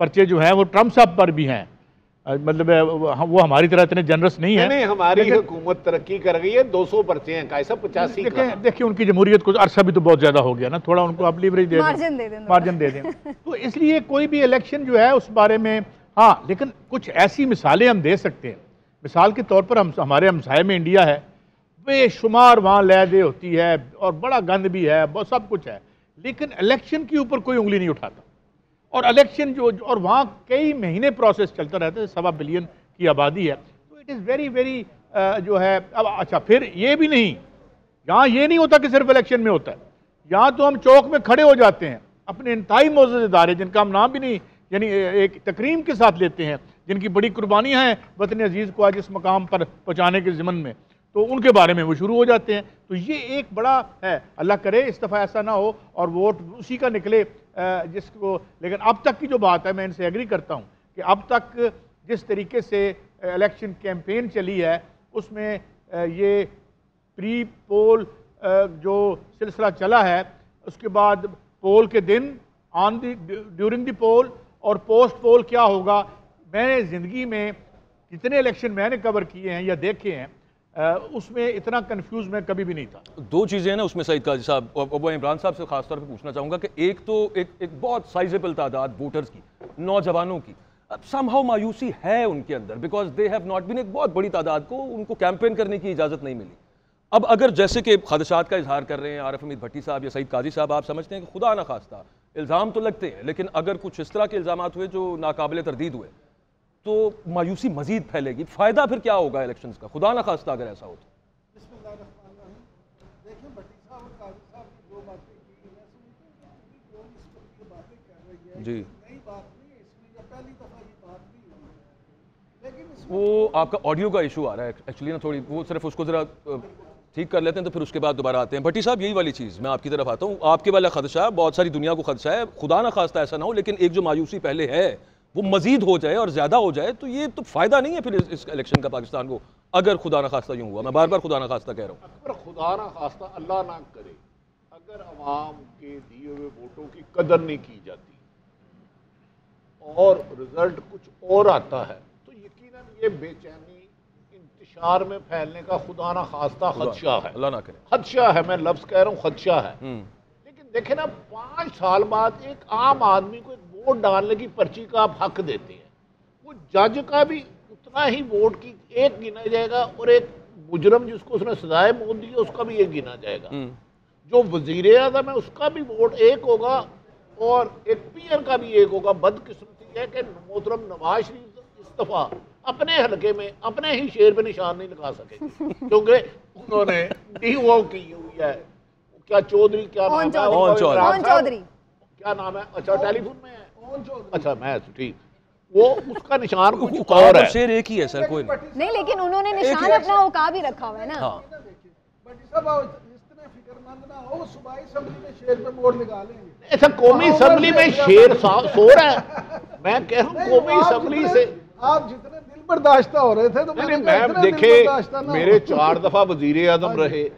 پرچے جو ہیں وہ ٹرمپ صاحب پر بھی ہیں، مطلب وہ ہماری طرح اتنے جنرس نہیں ہیں. نہیں ہماری حکومت ترقی کر گئی ہے، 200 پرچے ہیں کیسا 85 کا. دیکھیں ان کی جمہوریت کو عرصہ بھی تو بہت زیادہ ہو گیا نا، تھوڑا ان کو آپ لیوریج دے دیں، مارجن دے دیں. تو اس لیے کوئی بھی الیکشن جو ہے اس بارے میں ہاں، لیکن کچھ ایسی مثالیں ہم دے سکتے ہیں. مثال کے طور پر ہمارے ہمسائے میں انڈیا ہے، بے شمار وہاں لے دے ہوتی ہے اور بڑا گند بھی ہے، بہت سب کچھ ہے، لیکن الیکشن کے اوپر کوئی انگلی نہیں اٹھاتا. اور الیکشن اور وہاں کئی مہینے پروسیس چلتا رہتا ہے، 1.25 بلین کی آبادی ہے. تو اٹ از ویری ویری جو ہے اب اچھا پھر یہ بھی نہیں، یہاں یہ نہیں ہوتا کہ صرف الیکشن میں ہوتا ہے. یہاں تو ہم چوک میں کھڑے ہو جاتے ہیں، اپنے انتہائی معزز ادارے جن کا ہم نام بھی نہیں یعنی ایک تکریم کے ساتھ لیتے ہیں، جن کی بڑی قربانیاں ہیں وطن عزیز کو آج اس مقام پر پہنچانے کے ضمن میں، تو ان کے بارے میں وہ شروع ہو جاتے ہیں. تو یہ ایک بڑا ہے، اللہ کرے اس دفعہ ایسا نہ ہو اور ووٹ اسی کا نکلے جس کو. لیکن اب تک کی جو بات ہے میں ان سے ایگری کرتا ہوں کہ اب تک جس طریقے سے الیکشن کیمپین چلی ہے اس میں یہ پری پول جو سلسلہ چلا ہے، اس کے بعد پول کے دن، ڈیورنگ دی پول اور پوسٹ پول کیا ہوگا. میں نے زندگی میں جتنے الیکشن میں نے کور کیے ہیں یا دیکھے ہیں اس میں اتنا کنفیوز میں کبھی بھی نہیں تھا. 2 چیزیں ہیں نا اس میں سعید قاضی صاحب، وہ عمران صاحب سے خاص طور پہ پوچھنا چاہوں گا کہ ایک تو ایک بہت سائزیبل تعداد ووٹرز کی، نوجوانوں کی سم ہاؤ مایوسی ہے ان کے اندر، because they have not been, ایک بہت بڑی تعداد کو ان کو کیمپین کرنے کی اجازت نہیں ملی. اب اگر جیسے کہ خدشات کا اظہار کر رہے ہیں عارف حمید بھٹی صاحب یا سعید قاضی صاحب، آپ سمجھتے ہیں کہ خدا نہ خواستہ الزام تو لگتے ہیں لیکن اگر کچھ اس طرح کے الزامات ہوئے جو ناقابل تردید ہوئے تو مایوسی مزید پھیلے گی، فائدہ پھر کیا ہوگا الیکشنز کا، خدا نہ خواستہ اگر ایسا ہو تو؟ دیکھیں بھٹی صاحب اور قاضی صاحب کی جو باتیں کی ہیں باتیں کر رہی ہے، جی نئی بات نہیں ہے، اس میں یہ پہلی دفعہ یہ بات نہیں ہوئی. لیکن وہ آپ کا آڈیو کا ایشو آ رہا ہے ایکچولی نا، تھوڑی وہ صرف اس کو ذرا ٹھیک کر لیتے ہیں تو پھر اس کے بعد دوبارہ آتے ہیں. بھٹی صاحب یہی والی چیز میں آپ کی طرف آتا ہوں، آپ کے والا خدشہ بہت ساری دنیا کو خدشہ ہے، خدا نہ خواستہ ایسا نہ ہو، لیکن ایک جو مایوسی پہلے ہے وہ مزید ہو جائے اور زیادہ ہو جائے تو یہ تو فائدہ نہیں ہے پھر اس الیکشن کا پاکستان کو، اگر خدا نہ خواستہ یوں ہوا. میں بار بار خدا نہ خواستہ کہہ رہا ہوں. اکبر خدا نہ خواستہ اللہ نہ کرے اگر عوام کے دیے ہوئے ووٹوں کی قدر نہیں کی جاتی اور رزلٹ کچھ اور آتا ہے تو یقیناً یہ بے چینی انتشار میں پھیلنے کا خدا نہ خواستہ خدشہ ہے. اللہ نہ کرے، خدشہ ہے، میں لفظ کہہ رہا ہوں خدشہ ہے. لیکن دیکھیں نا 5 سال بعد ایک عام آدمی کو ایک ووٹ ڈالنے کی پرچی کا آپ حق دیتے ہیں، وہ جج کا بھی اتنا ہی ووٹ کی ایک گنا جائے گا اور ایک مجرم جس کو اس نے سزائے موت دی ہے اس کا بھی ایک گنا جائے گا. جو وزیر اعظم ہے اس کا بھی ووٹ ایک ہوگا اور ایک پیر کا بھی ایک ہوگا. بدقسمتی ہے کہ محترم نواز شریف اس دفعہ اپنے حلقے میں اپنے ہی شیر پہ نشان نہیں لگا سکے کیونکہ انہوں نے ڈی او کی ہوئی ہے. کیا چودھری کیا نام ہے؟ کیا نام ہے؟ اچھا ٹیلی فون میں ہے، اچھا میں ٹھیک، وہ اس کا نشان کچھ اور ہے. شیر ایک ہی ہے سر، کوئی نہیں لیکن انہوں نے نشان اپنا اوقا بھی رکھا ہوا ہے نا. بھٹی صاحب اتنے فکر مند نہ ہو، صوبائی اسمبلی میں شیر پہ ووٹ لگا لیں گے. ایسا قومی اسمبلی میں شیر سو رہا ہے، میں کہہ رہا ہوں قومی اسمبلی سے آپ جتنے دل برداشتہ ہو رہے تھے تو میں دیکھے میرے 4 دفعہ وزیر اعظم رہے،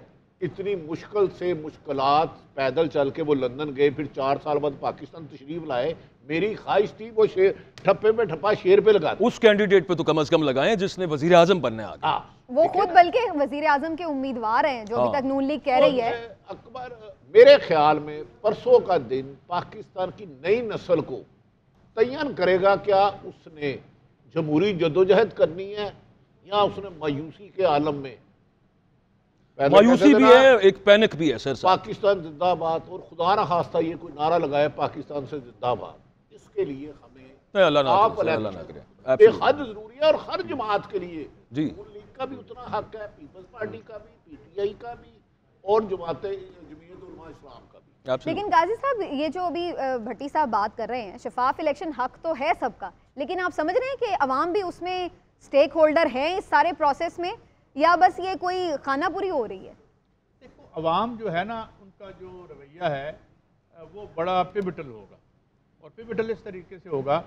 اتنی مشکل سے مشکلات پیدل چل کے وہ لندن گئے، پھر 4 سال بعد پاکستان تشریف لائے. میری خواہش تھی وہ شیر ٹھپے پہ ٹھپا شیر پہ لگا اس کینڈیڈیٹ پہ تو کم از کم لگائیں جس نے وزیر اعظم بننا ہے آگے. وہ خود بلکہ وزیر اعظم کے امیدوار ہیں جو ابھی تک نون لیگ کہہ رہی ہے. اکبر میرے خیال میں پرسوں کا دن پاکستان کی نئی نسل کو تعین کرے گا، کیا اس نے جمہوری جدوجہد کرنی ہے یا اس نے مایوسی کے عالم میں مایوسی بھی ہے، ایک پینک بھی ہے. سر پاکستان زندہ باد اور خدا نہ خواستہ یہ کوئی نعرہ لگائے پاکستان سے زندہ باد، اس کے لیے ہمیں آپ بے حد ضروری ہے اور ہر جماعت کے لیے نون لیگ کا بھی اتنا حق ہے، پیپلز پارٹی کا بھی، پی ٹی آئی کا بھی اور جماعت علماء اسلام کا بھی. لیکن قاضی صاحب یہ جو ابھی بھٹی صاحب بات کر رہے ہیں، شفاف الیکشن حق تو ہے سب کا، لیکن آپ سمجھ رہے ہیں کہ عوام بھی اس میں سٹیک ہولڈر ہیں اس سارے پروسیس میں، یا بس یہ کوئی خانہ پوری ہو رہی ہے؟ دیکھو عوام جو ہے نا ان کا جو رویہ ہے وہ بڑا پیوٹل ہوگا، اور پیوٹل اس طریقے سے ہوگا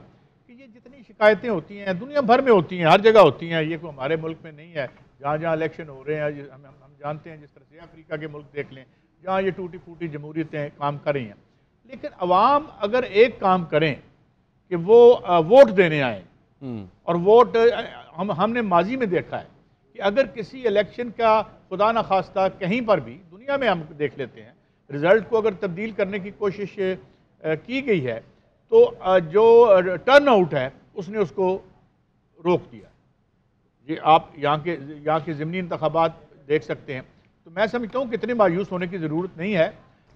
کہ یہ جتنی شکایتیں ہوتی ہیں دنیا بھر میں ہوتی ہیں، ہر جگہ ہوتی ہیں، یہ کوئی ہمارے ملک میں نہیں ہے. جہاں جہاں الیکشن ہو رہے ہیں ہم جانتے ہیں، جس طرح سے افریقہ کے ملک دیکھ لیں جہاں یہ ٹوٹی پھوٹی جمہوریتیں کام کر رہی ہیں. لیکن عوام اگر ایک کام کریں کہ وہ ووٹ دینے آئیں. اور ووٹ ہم نے ماضی میں دیکھا ہے کہ اگر کسی الیکشن کا خدا نخواستہ کہیں پر بھی دنیا میں ہم دیکھ لیتے ہیں رزلٹ کو اگر تبدیل کرنے کی کوشش کی گئی ہے تو جو ٹرن آؤٹ ہے اس نے اس کو روک دیا. یہ آپ یہاں کے ضمنی انتخابات دیکھ سکتے ہیں. تو میں سمجھتا ہوں کہ اتنے مایوس ہونے کی ضرورت نہیں ہے.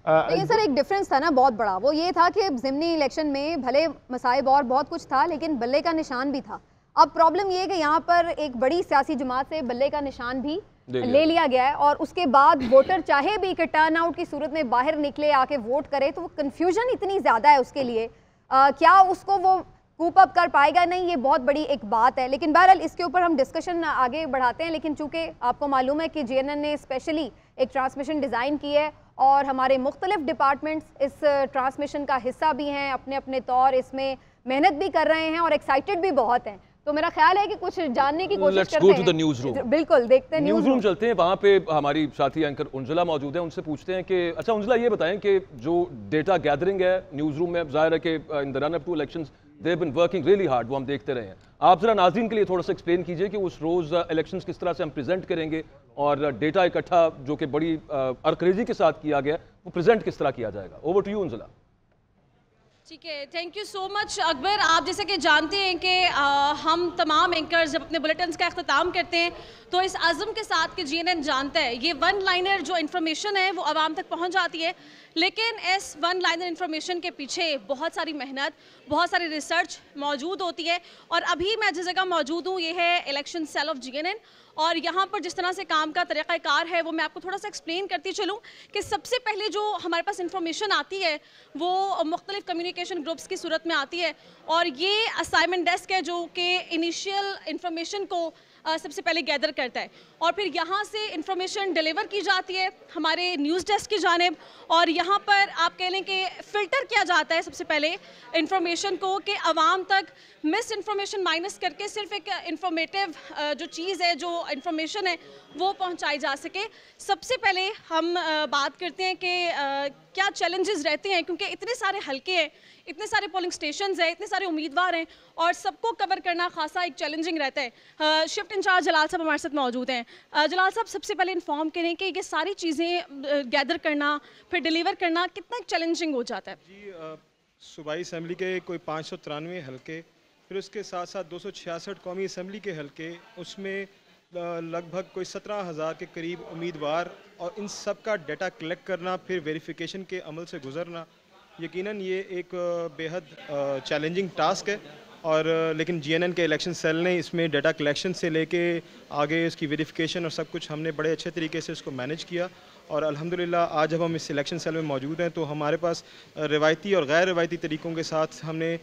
لیکن سر ایک ڈفرینس تھا نا بہت بڑا, وہ یہ تھا کہ ضمنی الیکشن میں بھلے مصائب اور بہت کچھ تھا لیکن بلے کا نشان بھی تھا. اب پرابلم یہ ہے کہ یہاں پر ایک بڑی سیاسی جماعت سے بلے کا نشان بھی لے لیا گیا ہے اور اس کے بعد ووٹر چاہے بھی کہ ٹرن آؤٹ کی صورت میں باہر نکلے آ کے ووٹ کرے تو وہ کنفیوژن اتنی زیادہ ہے اس کے لیے, کیا اس کو وہ کوپ اپ کر پائے گا نہیں, یہ بہت بڑی ایک بات ہے. لیکن بہرحال اس کے اوپر ہم ڈسکشن آگے بڑھاتے ہیں. لیکن چونکہ آپ کو معلوم ہے کہ جی این این نے اسپیشلی ایک ٹرانسمیشن ڈیزائن کی ہے اور ہمارے مختلف ڈپارٹمنٹس اس ٹرانسمیشن کا حصہ بھی ہیں, اپنے اپنے طور اس میں محنت بھی کر رہے ہیں اور ایکسائٹیڈ بھی بہت ہیں. تو میرا خیال ہے کہ کچھ جاننے کی کوشش کرتے ہیں. Let's go to the news room. بالکل دیکھتے ہیں نیوز روم چلتے ہیں. وہاں پہ ہماری ساتھی اینکر انجلا موجود ہیں, ان سے پوچھتے ہیں کہ اچھا انجلا یہ بتائیں کہ جو ڈیٹا گیدرنگ ہے نیوز روم میں, ظاہر ہے کہ ان the run up to elections they have been working really hard, وہ ہم دیکھتے رہے ہیں. آپ ذرا ناظرین کے لیے تھوڑا سا ایکسپلین کیجئے کہ اس روز الیکشنز کس طرح سے ہم پریزنٹ کریں گے اور ڈیٹا اکٹھا جو کہ بڑی ارکریزی کے ساتھ کیا گیا وہ پریزنٹ کس طرح کیا جائے گا. Over to you Angela. ٹھیک ہے, تھینک یو سو مچ اکبر. آپ جیسے کہ جانتے ہیں کہ ہم تمام اینکرز جب اپنے بلیٹنز کا اختتام کرتے ہیں تو اس عزم کے ساتھ کہ جی این این جانتا ہے یہ ون لائنر جو انفارمیشن ہے وہ عوام تک پہنچ جاتی ہے, لیکن اس ون لائنر انفارمیشن کے پیچھے بہت ساری محنت, بہت ساری ریسرچ موجود ہوتی ہے. اور ابھی میں جس جگہ موجود ہوں یہ ہے election cell of G N N, اور یہاں پر جس طرح سے کام کا طریقہ کار ہے وہ میں آپ کو تھوڑا سا ایکسپلین کرتی چلوں کہ سب سے پہلے جو ہمارے پاس انفارمیشن آتی ہے وہ مختلف کمیونیکیشن گروپس کی صورت میں آتی ہے, اور یہ اسائنمنٹ ڈیسک ہے جو کہ انیشیل انفارمیشن کو سب سے پہلے گیدر کرتا ہے اور پھر یہاں سے انفارمیشن ڈیلیور کی جاتی ہے ہمارے نیوز ڈیسک کی جانب, اور یہاں پر آپ کہہ لیں کہ فلٹر کیا جاتا ہے سب سے پہلے انفارمیشن کو کہ عوام تک مس انفارمیشن مائنس کر کے صرف ایک انفارمیٹیو جو چیز ہے, جو انفارمیشن ہے وہ پہنچائی جا سکے. سب سے پہلے ہم بات کرتے ہیں کہ کیا چیلنجز رہتے ہیں, کیونکہ اتنے سارے حلقے ہیں, اتنے سارے پولنگ سٹیشنز ہیں, اتنے سارے امیدوار ہیں اور سب کو کور کرنا خاصا ایک چیلنجنگ رہتا ہے. شفٹ انچارج جلال صاحب ہمارے ساتھ موجود ہیں. جلال صاحب سب سے پہلے انفارم کریں کہ یہ ساری چیزیں گیدر کرنا پھر ڈیلیور کرنا کتنا چیلنجنگ ہو جاتا ہے. جی صوبائی اسمبلی کے کوئی 593 حلقے, پھر اس کے ساتھ ساتھ 266 قومی اسمبلی کے حلقے, اس میں لگ بھگ کوئی 17,000 کے قریب امیدوار, اور ان سب کا ڈیٹا کلیکٹ کرنا پھر ویریفیکیشن کے عمل سے گزرنا یقیناً یہ ایک بے حد چیلنجنگ ٹاسک ہے. اور لیکن جی این این کے الیکشن سیل نے اس میں ڈیٹا کلیکشن سے لے کے آگے اس کی ویریفیکیشن اور سب کچھ ہم نے بڑے اچھے طریقے سے اس کو مینیج کیا, اور الحمدللہ آج جب ہم اس الیکشن سیل میں موجود ہیں تو ہمارے پاس روایتی اور غیر روایتی طریقوں کے ساتھ ہم نے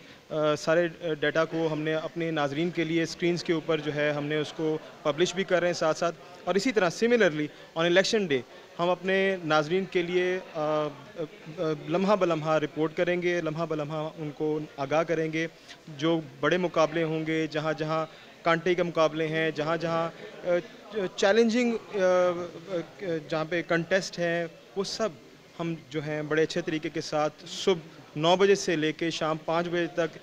سارے ڈیٹا کو ہم نے اپنے ناظرین کے لیے اسکرینز کے اوپر جو ہے ہم نے اس کو پبلش بھی کر رہے ہیں ساتھ ساتھ. اور اسی طرح سملرلی آن الیکشن ڈے ہم اپنے ناظرین کے لیے لمحہ بلمحہ رپورٹ کریں گے, لمحہ بلمحہ ان کو آگاہ کریں گے. جو بڑے مقابلے ہوں گے, جہاں جہاں کانٹے کے مقابلے ہیں, جہاں جہاں چیلنجنگ جہاں پہ کنٹیسٹ ہیں, وہ سب ہم جو ہیں بڑے اچھے طریقے کے ساتھ صبح 9 بجے سے لے کے شام 5 بجے تک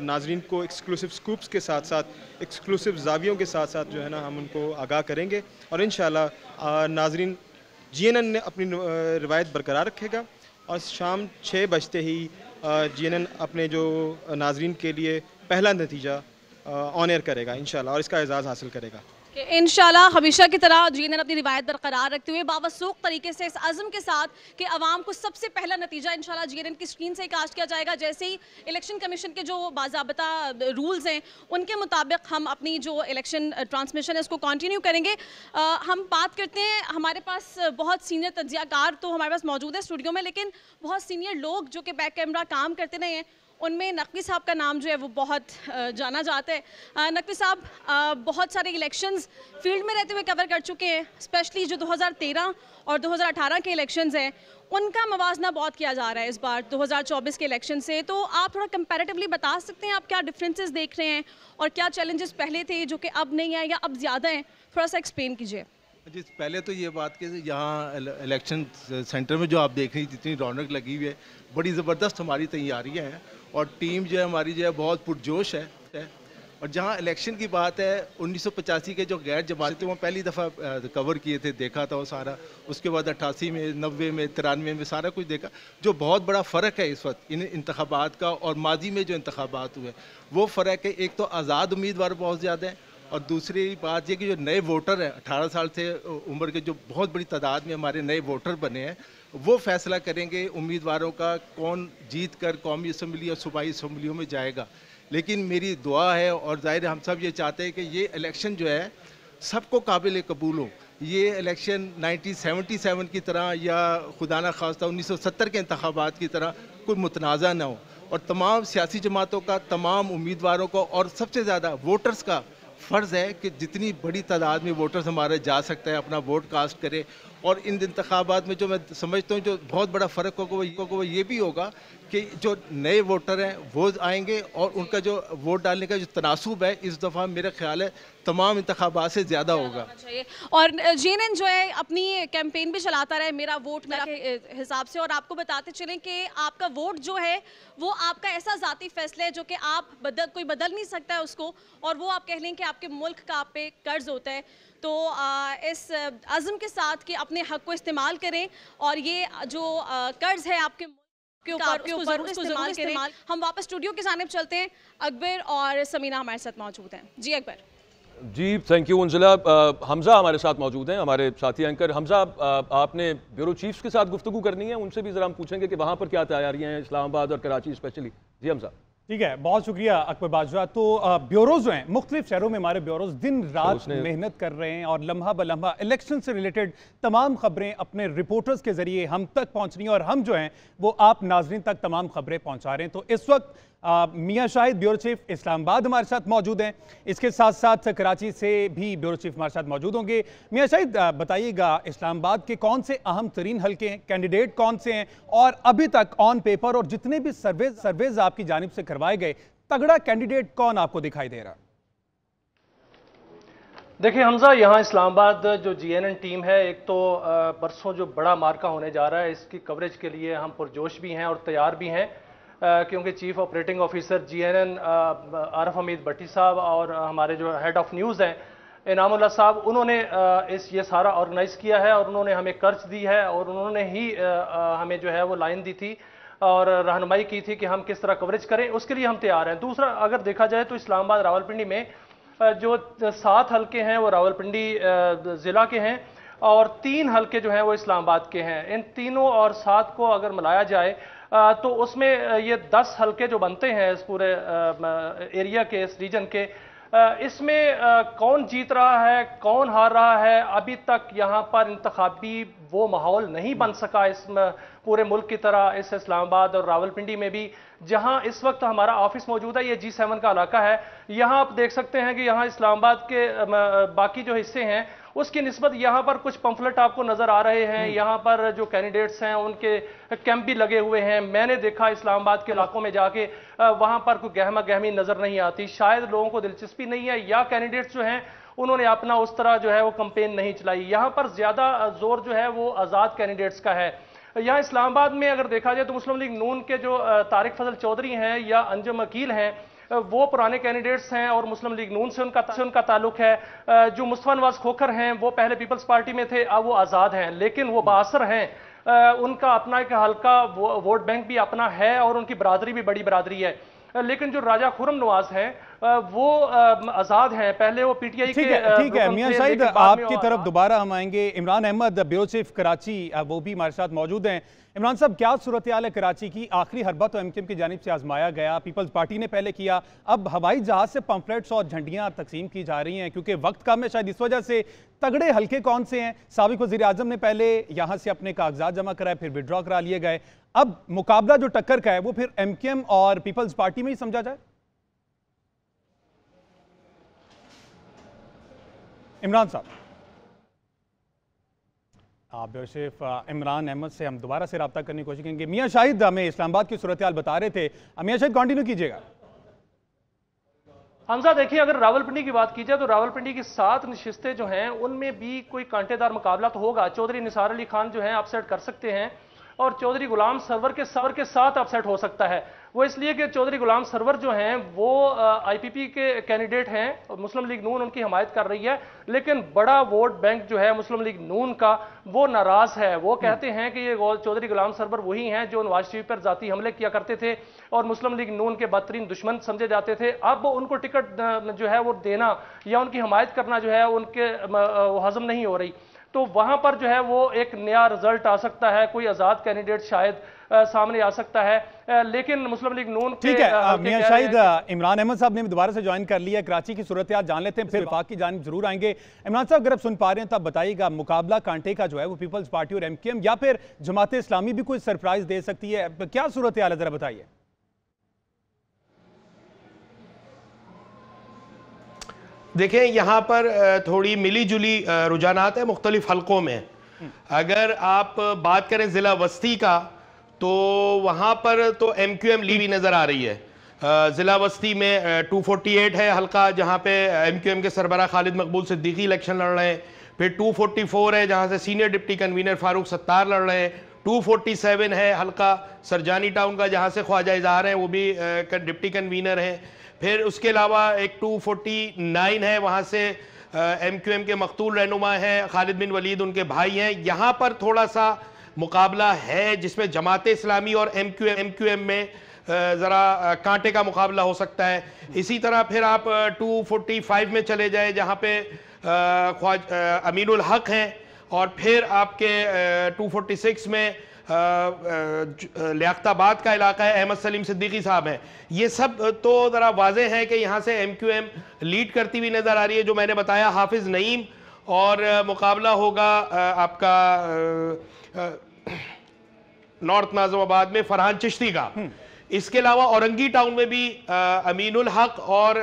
ناظرین کو ایکسکلوسیو سکوپس کے ساتھ ساتھ ایکسکلوسیو زاویوں کے ساتھ ساتھ جو ہے نا ہم ان کو آگاہ کریں گے. اور انشاءاللہ ناظرین جی این این نے اپنی روایت برقرار رکھے گا, اور شام 6 بجتے ہی جی این این اپنے جو ناظرین کے لیے پہلا نتیجہ آن ایئر کرے گا انشاءاللہ, اور اس کا اعزاز حاصل کرے گا. کہ انشاءاللہ ہمیشہ کی طرح جی این این اپنی روایت برقرار رکھتے ہوئے باوثوق طریقے سے اس عزم کے ساتھ کہ عوام کو سب سے پہلا نتیجہ انشاءاللہ جی این این کی اسکرین سے کاسٹ کیا جائے گا. جیسے ہی الیکشن کمیشن کے جو باضابطہ رولز ہیں ان کے مطابق ہم اپنی جو الیکشن ٹرانسمیشن ہے اس کو کنٹینیو کریں گے. ہم بات کرتے ہیں, ہمارے پاس بہت سینئر تجزیہ کار تو ہمارے پاس موجود ہے اسٹوڈیو میں, لیکن بہت سینئر لوگ جو کہ بیک کیمرہ کام کرتے رہے ہیں, ان میں نقوی صاحب کا نام جو ہے وہ بہت جانا جاتا ہے. نقوی صاحب بہت سارے الیکشنز فیلڈ میں رہتے ہوئے کور کر چکے ہیں, اسپیشلی جو 2013 اور 2018 کے الیکشنز ہیں ان کا موازنہ بہت کیا جا رہا ہے اس بار 2024 کے الیکشن سے. تو آپ تھوڑا کمپیریٹیولی بتا سکتے ہیں آپ کیا ڈفرینسز دیکھ رہے ہیں اور کیا چیلنجز پہلے تھے جو کہ اب نہیں ہیں یا اب زیادہ ہیں, تھوڑا سا ایکسپلین کیجیے. جی پہلے تو یہ بات کہ یہاں الیکشن سینٹر میں جو آپ دیکھ رہی ہیں جتنی رونق لگی ہوئی ہے, بڑی زبردست ہماری تیاریاں ہیں, اور ٹیم جو ہے ہماری جو ہے بہت پرجوش ہے. اور جہاں الیکشن کی بات ہے 1985 کے جو غیر جماعتی تھے وہ پہلی دفعہ کور کیے تھے, دیکھا تھا وہ سارا. اس کے بعد 88 میں 90 میں 93 میں سارا کچھ دیکھا. جو بہت بڑا فرق ہے اس وقت ان انتخابات کا اور ماضی میں جو انتخابات ہوئے وہ فرق ہے. ایک تو آزاد امیدوار بہت زیادہ ہیں, اور دوسری بات یہ کہ جو نئے ووٹر ہیں 18 سال سے عمر کے جو بہت بڑی تعداد میں ہمارے نئے ووٹر بنے ہیں, وہ فیصلہ کریں گے امیدواروں کا کون جیت کر قومی اسمبلی اور صوبائی اسمبلیوں میں جائے گا. لیکن میری دعا ہے اور ظاہر ہم سب یہ چاہتے ہیں کہ یہ الیکشن جو ہے سب کو قابل قبول ہو. یہ الیکشن 1977 کی طرح یا خدا نہ خواستہ 1970 کے انتخابات کی طرح کوئی متنازع نہ ہو, اور تمام سیاسی جماعتوں کا, تمام امیدواروں کو اور سب سے زیادہ ووٹرز کا فرض ہے کہ جتنی بڑی تعداد میں ووٹرز ہمارے جا سکتا ہے اپنا ووٹ کاسٹ کرے. اور ان انتخابات میں جو میں سمجھتا ہوں جو بہت بڑا فرق ہوگا وہ یہ بھی ہوگا کہ جو نئے ووٹر ہیں وہ آئیں گے, اور ان کا جو ووٹ ڈالنے کا جو تناسب ہے اس دفعہ میرا خیال ہے تمام انتخابات سے زیادہ ہوگا. اور JNN جو ہے اپنی کیمپین بھی چلاتا رہے میرا ووٹ میرا حساب سے, اور آپ کو بتاتے چلیں کہ آپ کا ووٹ جو ہے وہ آپ کا ایسا ذاتی فیصلہ ہے جو کہ آپ کوئی بدل نہیں سکتا ہے اس کو, اور وہ آپ کہہ لیں کہ آپ کے ملک کا آپ پہ قرض ہوتا ہے. تو اس عزم کے ساتھ کہ اپنے حق کو استعمال کریں, اور یہ جو قرض ہے آپ کے اوپر اس کو ضرور استعمال. ہم واپس اسٹوڈیو کی جانب چلتے ہیں. اکبر اور سمینہ ہمارے ساتھ موجود ہیں. جی اکبر. جی تھینک یو انزلہ. حمزہ ہمارے ساتھ موجود ہیں, ہمارے ساتھی اینکر. حمزہ, آپ نے بیورو چیفز کے ساتھ گفتگو کرنی ہے, ان سے بھی ذرا ہم پوچھیں گے کہ وہاں پر کیا تیاریاں ہیں اسلام آباد اور کراچی اسپیشلی. جی حمزہ. ٹھیک ہے, بہت شکریہ اکبر بادشاہ. تو بیوروز ہیں مختلف شہروں میں, ہمارے بیوروز دن رات محنت کر رہے ہیں, اور لمحہ بلمحہ الیکشن سے ریلیٹڈ تمام خبریں اپنے رپورٹرز کے ذریعے ہم تک پہنچ رہی ہیں, اور ہم جو ہیں وہ آپ ناظرین تک تمام خبریں پہنچا رہے ہیں. تو اس وقت میاں شاہد بیورو چیف اسلام آباد ہمارے ساتھ موجود ہیں, اس کے ساتھ ساتھ کراچی سے بھی بیورو چیف ہمارے ساتھ موجود ہوں گے. میاں شاہد, بتائیے گا اسلام آباد کے کون سے اہم ترین حلقے ہیں, کینڈیڈیٹ کون سے ہیں, اور ابھی تک آن پیپر اور جتنے بھی سرویز آپ کی جانب سے کروائے گئے تگڑا کینڈیڈیٹ کون آپ کو دکھائی دے رہا؟ دیکھیں حمزہ, یہاں اسلام آباد جو JNN ٹیم ہے, ایک تو پرسوں جو بڑا مارکہ ہونے جا رہا ہے اس کی کوریج کے لیے ہم پرجوش بھی ہیں اور تیار بھی ہیں, کیونکہ چیف آپریٹنگ آفیسر JNN عارف حمید بٹی صاحب اور ہمارے جو ہیڈ آف نیوز ہیں انعام اللہ صاحب, انہوں نے یہ سارا آرگنائز کیا ہے, اور انہوں نے ہمیں کرچ دی ہے, اور انہوں نے ہی ہمیں جو ہے وہ لائن دی تھی اور رہنمائی کی تھی کہ ہم کس طرح کوریج کریں. اس کے لیے ہم تیار ہیں. دوسرا اگر دیکھا جائے تو اسلام آباد راولپنڈی میں جو 7 حلقے ہیں وہ راولپنڈی ضلع کے ہیں, اور 3 حلقے جو ہیں وہ اسلام آباد کے ہیں. ان تینوں اور 7 کو اگر ملایا جائے تو اس میں یہ 10 حلقے جو بنتے ہیں اس پورے ایریا کے, اس ریجن کے. اس میں کون جیت رہا ہے کون ہار رہا ہے, ابھی تک یہاں پر انتخابی وہ ماحول نہیں بن سکا اس پورے ملک کی طرح اس اسلام آباد اور راولپنڈی میں بھی, جہاں اس وقت ہمارا آفس موجود ہے. یہ G7 کا علاقہ ہے. یہاں آپ دیکھ سکتے ہیں کہ یہاں اسلام آباد کے باقی جو حصے ہیں اس کی نسبت یہاں پر کچھ پمفلٹ آپ کو نظر آ رہے ہیں. یہاں پر جو کینڈیڈیٹس ہیں ان کے کیمپ بھی لگے ہوئے ہیں. میں نے دیکھا اسلام آباد کے علاقوں میں جا کے, وہاں پر کوئی گہما گہمی نظر نہیں آتی. شاید لوگوں کو دلچسپی نہیں ہے, یا کینڈیڈیٹس جو ہیں انہوں نے اپنا اس طرح جو ہے وہ کمپین نہیں چلائی. یہاں پر زیادہ زور جو ہے وہ آزاد کینڈیڈیٹس کا ہے. یہاں اسلام آباد میں اگر دیکھا جائے تو مسلم لیگ نون کے جو طارق فضل چودھری ہیں یا انجم عقیل ہیں وہ پرانے کینڈیڈیٹس ہیں, اور مسلم لیگ نون سے ان کا تعلق ہے. جو مصطفیٰ نواز کھوکھر ہیں وہ پہلے پیپلز پارٹی میں تھے, اب وہ آزاد ہیں, لیکن وہ بااثر ہیں. ان کا اپنا ایک حلقہ ووٹ بینک بھی اپنا ہے, اور ان کی برادری بھی بڑی برادری ہے. لیکن جو راجہ خرم نواز ہیں وہ آزاد ہیں, پہلے وہ PTI کے. ٹھیک ہے میاں شاہد, آپ کی طرف دوبارہ ہم آئیں گے. عمران احمد بیورو چیف کراچی وہ بھی ہمارے ساتھ موجود ہیں. عمران صاحب, کیا صورتحال ہے کراچی کی؟ آخری حربہ تو MKM کی جانب سے آزمایا گیا, پیپلز پارٹی نے پہلے کیا, اب ہوائی جہاز سے پمفلیٹس اور جھنڈیاں تقسیم کی جا رہی ہیں کیونکہ وقت کم ہے, شاید اس وجہ سے. تگڑے حلقے کون سے ہیں؟ سابق وزیر اعظم نے پہلے یہاں سے اپنے کاغذات جمع کرائے, پھر وڈرا کرا لیے گئے. اب مقابلہ جو ٹکر کا ہے وہ پھر MKM اور پیپلز پارٹی میں ہی سمجھا جائے؟ عمران صاحب. بیورو چیف عمران احمد سے ہم دوبارہ سے رابطہ کرنے کی کوشش کریں گے. میاں شاہد ہمیں اسلام آباد کی صورتحال بتا رہے تھے, میاں شاہد کنٹینیو کیجیے گا. حمزہ دیکھیے, اگر راولپنڈی کی بات کی جائے تو راولپنڈی کی 7 نشستیں جو ہیں ان میں بھی کوئی کانٹے دار مقابلہ تو ہوگا. چودھری نثار علی خان جو ہیں اپ سیٹ کر سکتے ہیں, اور چودھری غلام سرور کے ساتھ اپسیٹ ہو سکتا ہے. وہ اس لیے کہ چودھری غلام سرور جو ہیں وہ آئی پی پی کے کینڈیڈیٹ ہیں, مسلم لیگ نون ان کی حمایت کر رہی ہے, لیکن بڑا ووٹ بینک جو ہے مسلم لیگ نون کا وہ ناراض ہے. وہ کہتے ہیں کہ یہ چودھری غلام سرور وہی ہیں جو نواز شریف پر ذاتی حملے کیا کرتے تھے اور مسلم لیگ نون کے بدترین دشمن سمجھے جاتے تھے. اب ان کو ٹکٹ جو ہے وہ دینا یا ان کی حمایت کرنا جو ہے ان کے ہضم نہیں ہو رہی, تو وہاں پر جو ہے وہ ایک نیا رزلٹ آ سکتا ہے, کوئی آزاد کینڈیڈیٹ شاید سامنے آ سکتا ہے. لیکن مسلم لیگ نون ٹھیک ہے میاں شاہد, عمران احمد صاحب نے دوبارہ سے جوائن کر لیا. کراچی کی صورتحال جان لیتے ہیں, پھر وفاق کی جانب ضرور آئیں گے. عمران صاحب اگر آپ سن پا رہے ہیں تو آپ بتائیے گا مقابلہ کانٹے کا جو ہے وہ پیپلز پارٹی اور ایم کیو ایم یا پھر جماعت اسلامی بھی کوئی سرپرائز دے سکتی ہے, کیا صورتحال ہے ذرا بتائیے. دیکھیں یہاں پر تھوڑی ملی جلی رجحانات ہیں مختلف حلقوں میں. اگر آپ بات کریں ضلع وسطی کا تو وہاں پر تو ایم کیو ایم لیڈ نظر آ رہی ہے. ضلع وسطی میں 248 ہے حلقہ جہاں پہ ایم کیو ایم کے سربراہ خالد مقبول صدیقی الیکشن لڑ رہے ہیں. پھر 244 ہے جہاں سے senior deputy convener Farooq Sattar لڑ رہے ہیں. 247 ہے حلقہ سرجانی ٹاؤن کا جہاں سے خواجہ اظہار ہیں, وہ بھی ڈپٹی کنوینر ہیں. پھر اس کے علاوہ ایک 249 ہے, وہاں سے ایم کیو ایم کے مقتول رہنما ہیں خالد بن ولید, ان کے بھائی ہیں. یہاں پر تھوڑا سا مقابلہ ہے جس میں جماعت اسلامی اور ایم کیو ایم میں ذرا کانٹے کا مقابلہ ہو سکتا ہے. اسی طرح پھر آپ 245 میں چلے جائیں جہاں پہ امین الحق ہیں, اور پھر آپ کے 246 میں لیاقت آباد کا علاقہ ہے, احمد سلیم صدیقی صاحب ہیں. یہ سب تو ذرا واضح ہے کہ یہاں سے ایم کیو ایم لیڈ کرتی ہوئی نظر آ رہی ہے. جو میں نے بتایا حافظ نعیم, اور مقابلہ ہوگا آپ کا نارتھ ناظم آباد میں فرحان چشتی کا. اس کے علاوہ اورنگی ٹاؤن میں بھی امین الحق اور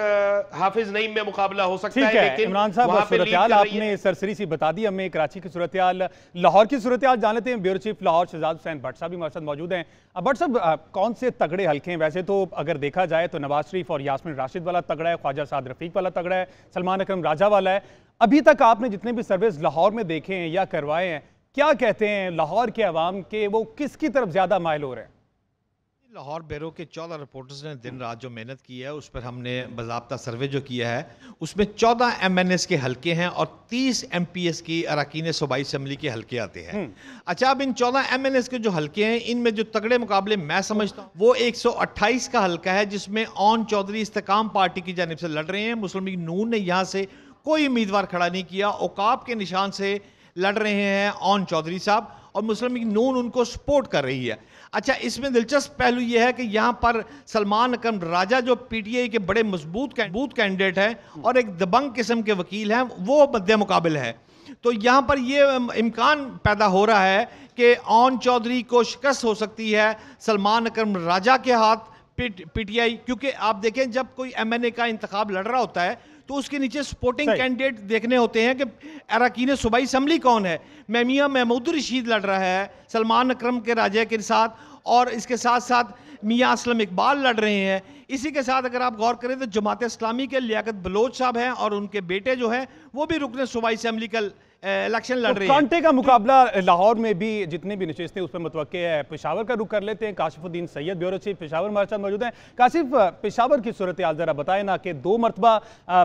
حافظ نعیم میں مقابلہ ہو سکتا ہے. لیکن عمران صاحب صورتحال آپ نے سرسری سی بتا دی ہمیں. کراچی کی صورتحال, لاہور کی صورتحال جان لیتے ہیں. Bureau chief Lahore Shahzad Hussain but صاحب بھی ہمارے ساتھ موجود ہیں. بٹ صاحب کون سے تگڑے حلقے ہیں؟ ویسے تو اگر دیکھا جائے تو نواز شریف اور یاسمین راشد والا تگڑا ہے, خواجہ سعد رفیق والا تگڑا ہے, سلمان اکرم راجہ والا ہے. ابھی تک آپ نے جتنے بھی سرویز لاہور میں دیکھے ہیں یا کروائے ہیں, کیا کہتے ہیں لاہور کے عوام کے وہ کس کی طرف زیادہ مائل ہو رہے ہیں؟ لاہور بیورو کے 14 رپورٹرز نے دن رات جو محنت کی ہے اس پر ہم نے باضابطہ سروے جو کیا ہے اس میں 14 ایم این ایس کے حلقے ہیں اور 30 ایم پی ایس کی اراکین صوبائی اسمبلی کے حلقے آتے ہیں. اچھا, اب ان 14 ایم این ایس کے جو حلقے ہیں ان میں جو تگڑے مقابلے میں سمجھتا ہوں وہ 128 کا حلقہ ہے جس میں اون چودھری استحکام پارٹی کی جانب سے لڑ رہے ہیں. مسلم لیگ نون نے یہاں سے کوئی امیدوار کھڑا نہیں کیا, عقاب کے نشان سے لڑ رہے ہیں اون چودھری صاحب, اور مسلم لیگ نون ان کو سپورٹ کر رہی ہے. اچھا, اس میں دلچسپ پہلو یہ ہے کہ یہاں پر سلمان اکرم راجہ جو پی ٹی آئی کے بڑے مضبوط کینڈیڈیٹ ہیں اور ایک دبنگ قسم کے وکیل ہیں, وہ مد مقابل ہے. تو یہاں پر یہ امکان پیدا ہو رہا ہے کہ اون چودھری کو شکست ہو سکتی ہے سلمان اکرم راجہ کے ہاتھ پی ٹی آئی, کیونکہ آپ دیکھیں جب کوئی ایم این اے کا انتخاب لڑ رہا ہوتا ہے تو اس کے نیچے سپورٹنگ کینڈیڈیٹ دیکھنے ہوتے ہیں کہ اراکین صوبائی اسمبلی کون ہے. میاں محمود رشید لڑ رہا ہے سلمان اکرم کے راجہ کے ساتھ, اور اس کے ساتھ ساتھ میاں اسلم اقبال لڑ رہے ہیں. اسی کے ساتھ اگر آپ غور کریں تو جماعت اسلامی کے لیاقت بلوچ صاحب ہیں اور ان کے بیٹے جو ہیں وہ بھی رکن صوبائی اسمبلی کا الیکشن لڑ رہے ہیں. کانٹے کا مقابلہ لاہور میں بھی جتنے بھی نشستیں اس پر متوقع ہے. پشاور کا رخ کر لیتے ہیں. کاشف الدین سید بیورو چیف پشاور ہمارے ساتھ موجود ہیں. کاشف, پشاور کی صورتحال ذرا بتائیں نا کہ 2 مرتبہ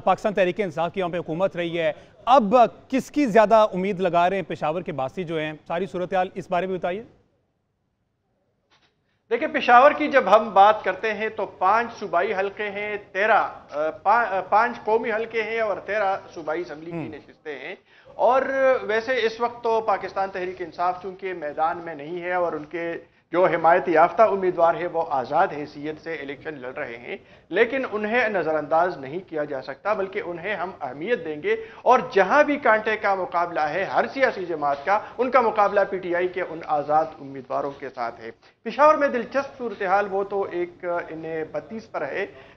پاکستان تحریک انصاف کی وہاں پہ حکومت رہی ہے, اب کس کی زیادہ امید لگا رہے ہیں پشاور کے باسی جو ہیں؟ ساری صورتحال اس بارے میں بتائیے. دیکھیں, پشاور کی جب ہم بات کرتے ہیں تو 5 صوبائی حلقے ہیں, 5 قومی حلقے ہیں اور 13 صوبائی اسمبلی کی نشستیں ہیں. اور ویسے اس وقت تو پاکستان تحریک انصاف چونکہ میدان میں نہیں ہے اور ان کے جو حمایت یافتہ امیدوار ہے وہ آزاد حیثیت سے الیکشن لڑ رہے ہیں, لیکن انہیں نظر انداز نہیں کیا جا سکتا بلکہ انہیں ہم اہمیت دیں گے. اور جہاں بھی کانٹے کا مقابلہ ہے ہر سیاسی جماعت کا, ان کا مقابلہ پی ٹی آئی کے ان آزاد امیدواروں کے ساتھ ہے. پشاور میں دلچسپ صورتحال وہ تو ایک 32 پر ہے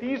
30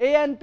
ANP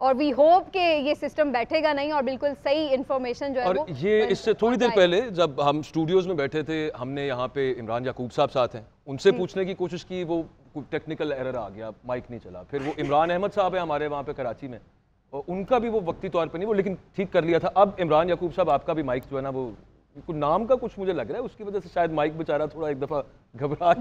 اور وی ہوپ کہ یہ سسٹم بیٹھے گا نہیں اور بالکل صحیح انفارمیشن جو ہے اور وہ یہ اس سے تھوڑی دیر پہلے جب ہم اسٹوڈیوز میں بیٹھے تھے ہم نے یہاں پہ عمران یعقوب صاحب ساتھ ہیں ان سے پوچھنے کی کوشش کی وہ ٹیکنیکل ایرر آ گیا مائک نہیں چلا پھر وہ عمران احمد صاحب ہیں ہمارے وہاں پہ کراچی میں اور ان کا بھی وہ وقتی طور پہ نہیں وہ لیکن ٹھیک کر لیا تھا اب عمران یعقوب صاحب آپ کا بھی مائک جو ہے نا وہ نام کا کچھ مجھے لگ رہا ہے اس کی وجہ سے شاید مائک بیچارہ تھوڑا ایک دفعہ گھبرا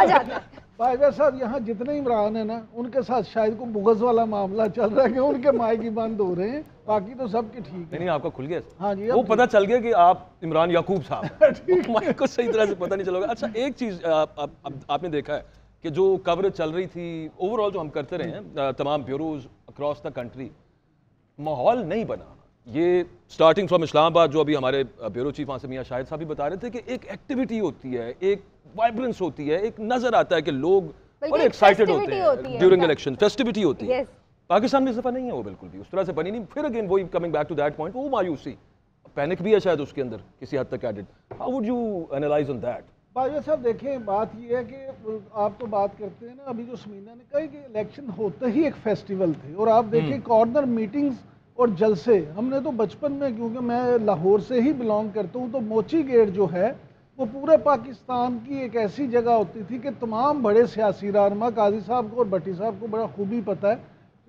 جاتا ہے بھائی صاحب یہاں جتنے عمران ہیں نا ان کے ساتھ شاید کوئی بغض والا معاملہ چل رہا ہے کہ ان کے مائک ہی بند ہو رہے ہیں باقی تو سب کے ٹھیک ہے نہیں آپ کا کھل گیا ہاں جی وہ پتہ چل گیا کہ آپ عمران یعقوب صاحب مائک کو صحیح طرح سے پتہ نہیں چلا ہوگا اچھا ایک چیز آپ نے دیکھا ہے کہ جو کوریج چل رہی تھی اوور آل جو ہم کرتے رہے ہیں تمام بیوروز اکراس دا کنٹری ماحول نہیں بنا یہ سٹارٹنگ فرام اسلام آباد جو ابھی ہمارے بیورو چیف وہاں سے میاں شاہد صاحب بھی بتا رہے تھے کہ ایک ایکٹیویٹی ہوتی ہے ایک وائبرنس ہوتی ہے ایک نظر آتا ہے کہ لوگ بڑے ایکسائٹڈ ہوتے ہیں ڈیورنگ الیکشن فیسٹیویٹی ہوتی ہے پاکستان میں اس دفعہ نہیں ہے وہ بالکل بھی اس طرح سے بنی نہیں پھر اگین وہی coming back to that point وہ مایوسی پینک بھی ہے شاید اس کے اندر کسی حد تک added how would you analyse on that Bajwa صاحب دیکھیں بات یہ ہے کہ آپ تو بات کرتے ہیں نا ابھی جو سمینہ نے کہا کہ الیکشن ہوتے ہی ایک فیسٹیول تھے اور آپ دیکھیں کارنر میٹنگز اور جلسے ہم نے تو بچپن میں کیونکہ میں لاہور سے ہی بلانگ کرتا ہوں تو موچی گیٹ جو ہے وہ پورے پاکستان کی ایک ایسی جگہ ہوتی تھی کہ تمام بڑے سیاسی رہنما قاضی صاحب کو اور بھٹی صاحب کو بڑا خوبی پتہ ہے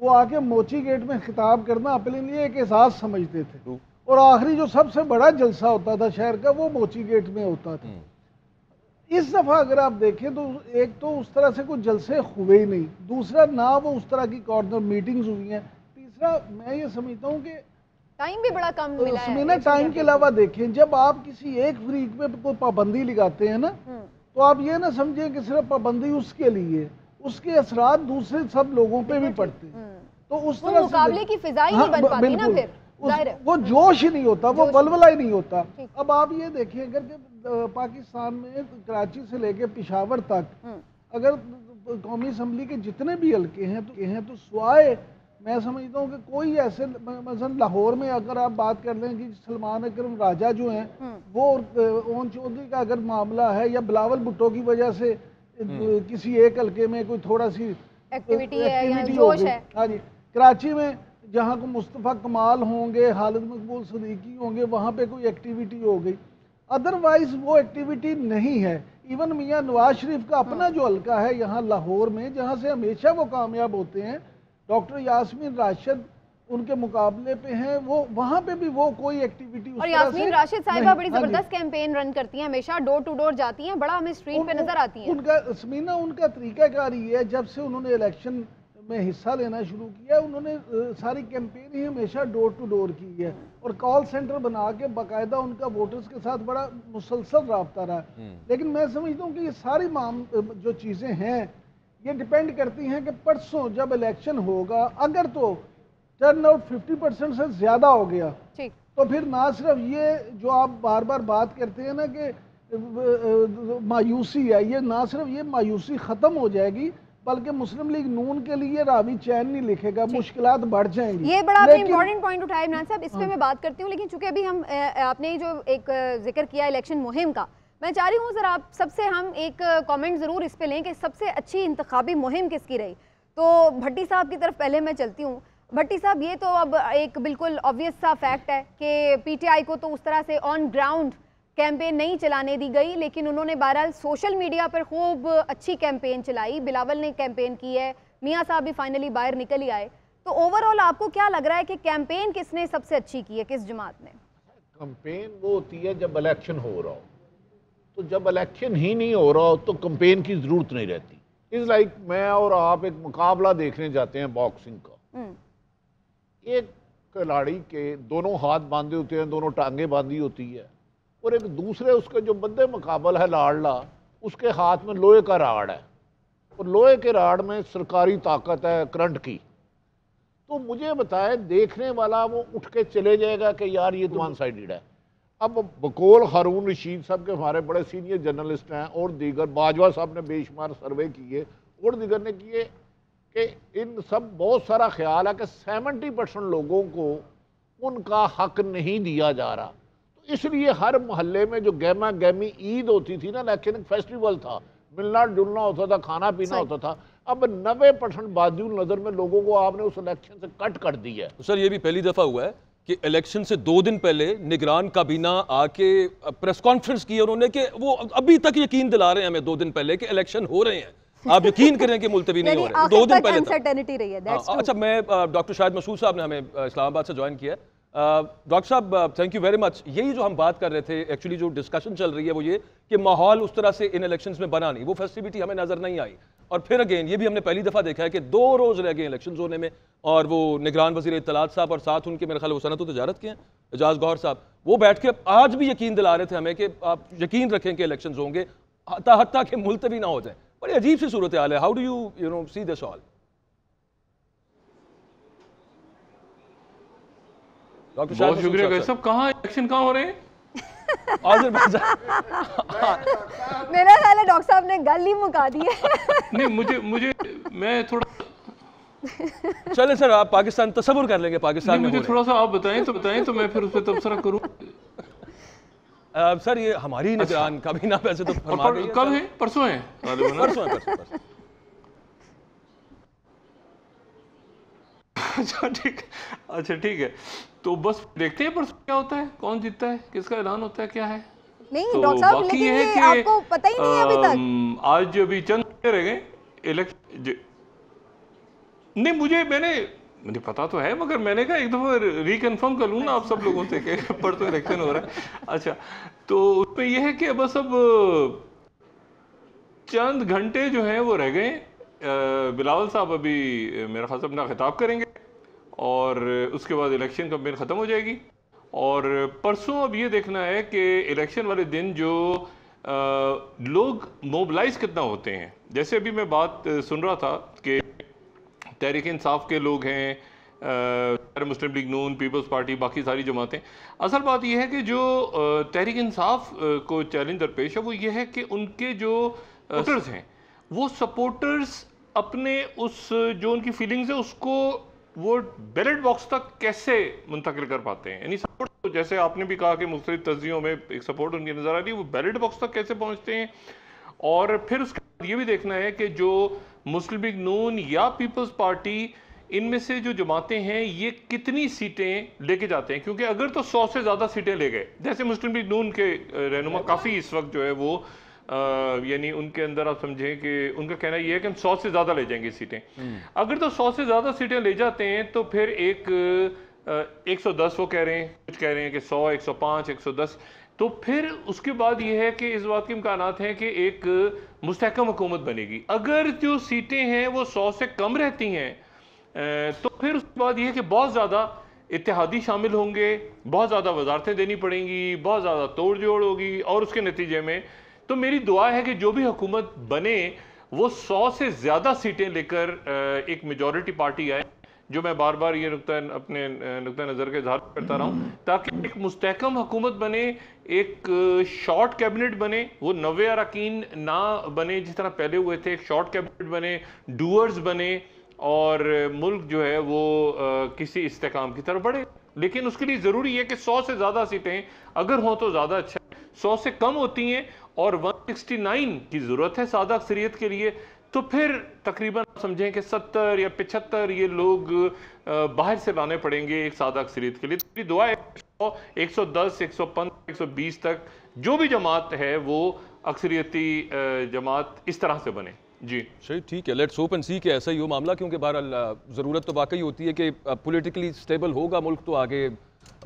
وہ آ کے موچی گیٹ میں خطاب کرنا اپنے لیے ایک اعزاز سمجھتے تھے اور آخری جو سب سے بڑا جلسہ ہوتا تھا شہر کا وہ موچی گیٹ میں ہوتا تھا اس دفعہ اگر آپ دیکھیں تو ایک تو اس طرح سے کوئی جلسے ہوئے ہی نہیں دوسرا نہ وہ اس طرح کی کارنر میٹنگز ہوئی ہیں تیسرا میں یہ سمجھتا ہوں کہ ٹائم بھی بڑا کم ملا ہے سمینہ ٹائم کے علاوہ دیکھیں جب آپ کسی ایک فریق پہ کوئی پابندی لگاتے ہیں نا تو آپ یہ نہ سمجھیں کہ صرف پابندی اس کے لیے اس کے اثرات دوسرے سب لوگوں پہ بھی پڑتے ہیں تو اس طرح مقابلے کی فضا ہی نہیں بن پاتی نا پھر وہ جوش ہی نہیں ہوتا وہ ولولہ ہی نہیں ہوتا اب آپ یہ دیکھیں اگر کہ پاکستان میں کراچی سے لے کے پشاور تک اگر قومی اسمبلی کے جتنے بھی حلقے ہیں تو سوائے میں سمجھتا ہوں کہ کوئی ایسے مثلا لاہور میں اگر آپ بات کر لیں کہ سلمان اکرم راجہ جو ہیں وہ اون چودھری کا اگر معاملہ ہے یا بلاول بھٹو کی وجہ سے کسی ایک حلقے میں کوئی تھوڑا سی ایکٹیویٹی ہے یا جوش ہے ہاں جی کراچی میں جہاں کو مصطفیٰ کمال ہوں گے خالد مقبول صدیقی ہوں گے وہاں پہ کوئی ایکٹیویٹی ہو گئی ادروائز وہ ایکٹیویٹی نہیں ہے ایون میاں نواز شریف کا اپنا جو حلقہ ہے یہاں لاہور میں جہاں سے ہمیشہ وہ کامیاب ہوتے ہیں ڈاکٹر یاسمین راشد ان کے مقابلے پہ ہیں وہ وہاں پہ بھی وہ کوئی ایکٹیویٹی اور یاسمین راشد صاحبہ بڑی زبردست کیمپین رن کرتی ہیں ہمیشہ ڈور ٹو ڈور جاتی ہیں بڑا ہمیں اسٹریٹ پہ نظر آتی ہیں ان کا سمینہ ان کا طریقہ کار یہ ہے جب سے انہوں نے الیکشن میں حصہ لینا شروع کیا انہوں نے ساری کیمپین ہی ہمیشہ ڈور ٹو ڈور کی ہے اور کال سینٹر بنا کے باقاعدہ ان کا ووٹرز کے ساتھ بڑا مسلسل رابطہ رہا لیکن میں سمجھتا ہوں کہ یہ ساری جو چیزیں ہیں یہ ڈیپینڈ کرتی ہیں کہ پرسوں جب الیکشن ہوگا اگر تو ٹرن آؤٹ 50% سے زیادہ ہو گیا تو پھر نہ صرف یہ جو آپ بار بار بات کرتے ہیں نا کہ مایوسی ہے یہ نہ صرف یہ مایوسی ختم ہو جائے گی بلکہ مسلم لیگ نون کے لیے راوی چین نہیں لکھے گا مشکلات بڑھ جائیں گی یہ بڑا آپ نے امپورٹنٹ پوائنٹ اٹھایا عمران صاحب اس پہ میں بات کرتی ہوں لیکن چونکہ ابھی ہم آپ نے جو ایک ذکر کیا الیکشن مہم کا میں چاہ رہی ہوں ذرا آپ سب سے ہم ایک کامنٹ ضرور اس پہ لیں کہ سب سے اچھی انتخابی مہم کس کی رہی تو بھٹی صاحب کی طرف پہلے میں چلتی ہوں بھٹی صاحب یہ تو اب ایک بالکل آبویس سا فیکٹ ہے کہ پی ٹی آئی کو تو اس طرح سے آن گراؤنڈ کیمپین نہیں چلانے دی گئی لیکن انہوں نے بہرحال سوشل میڈیا پر خوب اچھی کیمپین چلائی بلاول نے کیمپین کی ہے میاں صاحب بھی فائنلی باہر نکل ہی آئے تو اوور آل آپ کو کیا لگ رہا ہے کہ کیمپین کس نے سب سے اچھی کی ہے کس جماعت نے کیمپین وہ ہوتی ہے جب الیکشن ہو رہا ہو تو جب الیکشن ہی نہیں ہو رہا ہو تو کیمپین کی ضرورت نہیں رہتی از لائک میں اور آپ ایک مقابلہ دیکھنے جاتے ہیں باکسنگ کا ایک کھلاڑی کے دونوں ہاتھ باندھے ہوتے ہیں دونوں ٹانگیں باندھی ہوتی ہے اور ایک دوسرے اس کے جو بندے مقابل ہے لاڑلا اس کے ہاتھ میں لوہے کا راڑ ہے اور لوہے کے راڑ میں سرکاری طاقت ہے کرنٹ کی تو مجھے بتائے دیکھنے والا وہ اٹھ کے چلے جائے گا کہ یار یہ تو ون سائیڈڈ ہے اب بقول ہارون رشید صاحب کے ہمارے بڑے سینئر جرنلسٹ ہیں اور دیگر باجوہ صاحب نے بے شمار سروے کیے اور دیگر نے کیے کہ ان سب بہت سارا خیال ہے کہ 70% لوگوں کو ان کا حق نہیں دیا جا رہا تو اس لیے ہر محلے میں جو گہما گہمی عید ہوتی تھی نا لیکن ایک فیسٹیول تھا ملنا جلنا ہوتا تھا کھانا پینا ہوتا تھا اب 90% بادی نظر میں لوگوں کو آپ نے اس الیکشن سے کٹ کر دیا ہے. سر یہ بھی پہلی دفعہ ہوا ہے کہ الیکشن سے 2 دن پہلے نگران کابینہ آ کے پریس کانفرنس کی انہوں نے کہ وہ ابھی تک یقین دلا رہے ہیں ہمیں 2 دن پہلے کہ الیکشن ہو رہے ہیں. آپ یقین کریں کہ ملتوی نہیں ہو رہے 2 دن پہلے انسرٹینٹی رہی ہے. اچھا میں ڈاکٹر شاہد مسعود صاحب نے ہمیں اسلام آباد سے جوائن کیا ہے. ڈاکٹر صاحب تھینک یو ویری مچ. یہی جو ہم بات کر رہے تھے ایکچولی جو ڈسکشن چل رہی ہے وہ یہ کہ ماحول اس طرح سے ان الیکشنز میں بنا نہیں, وہ فیسٹیوٹی ہمیں نظر نہیں آئی. اور پھر اگین یہ بھی ہم نے پہلی دفعہ دیکھا ہے کہ 2 روز رہ گئے الیکشنز ہونے میں, اور وہ نگران وزیر اطلاعات صاحب اور ساتھ ان کے میرے خیال وہ صنعت و تجارت کے ہیں اعجاز گوہر صاحب, وہ بیٹھ کے آج بھی یقین دلا رہے تھے ہمیں کہ آپ یقین رکھیں کہ الیکشنز ہوں گے حتیٰ کہ ملتوی نہ ہو جائیں. بڑی عجیب سی صورتحال ہے. ہاؤ ڈو یو نو سی دس آل؟ بہت شکریہ گئے صاحب. کہاں الیکشن کہاں ہو رہے ہیں؟ میرا خیال ہے ڈاکٹر صاحب نے گل ہی مکا دی ہے. نہیں مجھے میں تھوڑا چلیں سر آپ پاکستان تصور کر لیں گے پاکستان میں. مجھے تھوڑا سا آپ بتائیں تو میں پھر اس پہ تبصرہ کروں. سر یہ ہماری نگران کابینہ پیسے تو فرما گئی ہے. کب ہے؟ پرسوں ہیں. پرسوں. اچھا ٹھیک ہے, تو بس دیکھتے ہیں پرسوں کیا ہوتا ہے, کون جیتتا ہے, کس کا اعلان ہوتا ہے, کیا ہے. نہیں ڈاکٹر صاحب لیکن یہ آپ کو پتہ ہی نہیں ہے ابھی تک. آج ابھی چند رہ گئے الیکشن. نہیں مجھے پتا تو ہے, مگر میں نے کہا ایک دفعہ ریکنفرم کر لوں نا آپ سب لوگوں سے کہ پرسوں الیکشن ہو رہا ہے. اچھا تو اس میں یہ ہے کہ بس اب چند گھنٹے جو ہیں وہ رہ گئے. بلاول صاحب ابھی میرا خیال اپنا خطاب کریں گے اور اس کے بعد الیکشن کمپین ختم ہو جائے گی. اور پرسوں اب یہ دیکھنا ہے کہ الیکشن والے دن جو لوگ موبلائز کتنا ہوتے ہیں. جیسے ابھی میں بات سن رہا تھا کہ تحریک انصاف کے لوگ ہیں, مسلم لیگ نون, پیپلز پارٹی, باقی ساری جماعتیں. اصل بات یہ ہے کہ جو تحریک انصاف کو چیلنج درپیش ہے وہ یہ ہے کہ ان کے جو سپورٹرز ہیں وہ سپورٹرز اپنے اس جو ان کی فیلنگز ہے اس کو وہ بیلٹ باکس تک کیسے منتقل کر پاتے ہیں. یعنی سپورٹ جیسے آپ نے بھی کہا کہ مختلف تجزیوں میں ایک سپورٹ ان کی نظر آ رہی ہے, وہ بیلٹ باکس تک کیسے پہنچتے ہیں. اور پھر اس کے بعد یہ بھی دیکھنا ہے کہ جو مسلم لیگ نون یا پیپلز پارٹی ان میں سے جو جماعتیں ہیں یہ کتنی سیٹیں لے کے جاتے ہیں. کیونکہ اگر تو 100 سے زیادہ سیٹیں لے گئے, جیسے مسلم لیگ نون کے رہنما کافی اس وقت جو ہے وہ یعنی ان کے اندر آپ سمجھیں کہ ان کا کہنا یہ ہے کہ ہم 100 سے زیادہ لے جائیں گے سیٹیں. اگر تو 100 سے زیادہ سیٹیں لے جاتے ہیں تو پھر ایک 110 وہ کہہ رہے ہیں, کچھ کہہ رہے ہیں کہ 100, 105, 110. تو پھر اس کے بعد یہ ہے کہ اس بات کے امکانات ہیں کہ ایک مستحکم حکومت بنے گی. اگر جو سیٹیں ہیں وہ 100 سے کم رہتی ہیں تو پھر اس کے بعد یہ ہے کہ بہت زیادہ اتحادی شامل ہوں گے, بہت زیادہ وزارتیں دینی پڑیں گی, بہت زیادہ توڑ جوڑ ہوگی, اور اس کے نتیجے میں تو میری دعا ہے کہ جو بھی حکومت بنے وہ 100 سے زیادہ سیٹیں لے کر ایک میجورٹی پارٹی آئے. جو میں بار بار یہ اپنے نقطہ نظر کا اظہار کرتا رہا ہوں, تاکہ ایک مستحکم حکومت بنے, ایک شارٹ کیبنٹ بنے, وہ 90 اراکین نہ بنے جس طرح پہلے ہوئے تھے. ایک شارٹ کیبنٹ بنے, ڈوئرز بنے, اور ملک جو ہے وہ کسی استحکام کی طرف بڑھے. لیکن اس کے لیے ضروری ہے کہ 100 سے زیادہ سیٹیں اگر ہوں تو زیادہ اچھا ہے. 100 سے کم ہوتی ہیں اور 169 کی ضرورت ہے سادہ اکثریت کے لیے, تو پھر تقریباً سمجھیں کہ 70 یا 75 یہ لوگ باہر سے لانے پڑیں گے ایک سادہ اکثریت کے لیے. میری دعا ہے 110, 115, 120 تک جو بھی جماعت ہے وہ اکثریتی جماعت اس طرح سے بنے. جی صحیح, ٹھیک ہے, لیٹس ہوپ اینڈ سی کہ ایسا ہی ہو معاملہ, کیونکہ بہرحال ضرورت تو واقعی ہوتی ہے کہ پولیٹیکلی سٹیبل ہوگا ملک تو آگے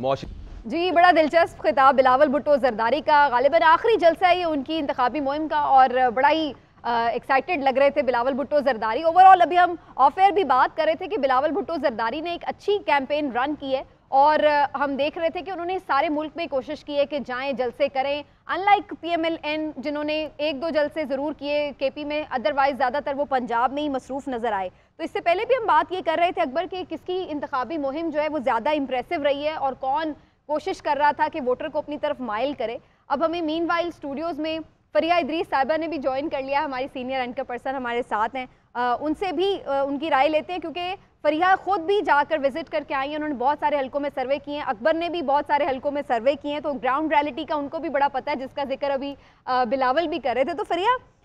معاشی. جی بڑا دلچسپ خطاب بلاول بھٹو زرداری کا, غالباً آخری جلسہ ہے یہ ان کی انتخابی مہم کا, اور بڑا ہی ایکسائٹڈ لگ رہے تھے بلاول بھٹو زرداری. اوورآل ابھی ہم آف ایئر بھی بات کر رہے تھے کہ بلاول بھٹو زرداری نے ایک اچھی کیمپین رن کی ہے, اور ہم دیکھ رہے تھے کہ انہوں نے سارے ملک میں کوشش کی ہے کہ جائیں جلسے کریں, unlike P M L N جنہوں نے 1-2 جلسے ضرور کیے کے پی میں, ادروائز زیادہ تر وہ پنجاب میں ہی مصروف نظر آئے. تو اس سے پہلے بھی ہم بات یہ کر رہے تھے اکبر کہ کس کی انتخابی مہم جو ہے وہ زیادہ امپریسو رہی ہے اور کون کوشش کر رہا تھا کہ ووٹر کو اپنی طرف مائل کرے. اب ہمیں مین وائل اسٹوڈیوز میں فریہ ادریس صاحبہ نے بھی جوائن کر لیا, ہماری سینئر اینکر پرسن ہمارے ساتھ ہیں, ان سے بھی ان کی رائے لیتے ہیں, کیونکہ فریہ خود بھی جا کر وزٹ کر کے آئی ہیں, انہوں نے بہت سارے حلقوں میں سروے کیے ہیں, اکبر نے بھی بہت سارے حلقوں میں سروے کیے ہیں, تو گراؤنڈ ریالٹی کا ان کو بھی بڑا پتہ ہے, جس کا ذکر ابھی بلاول بھی کر رہے تھے. تو فریہ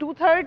2/3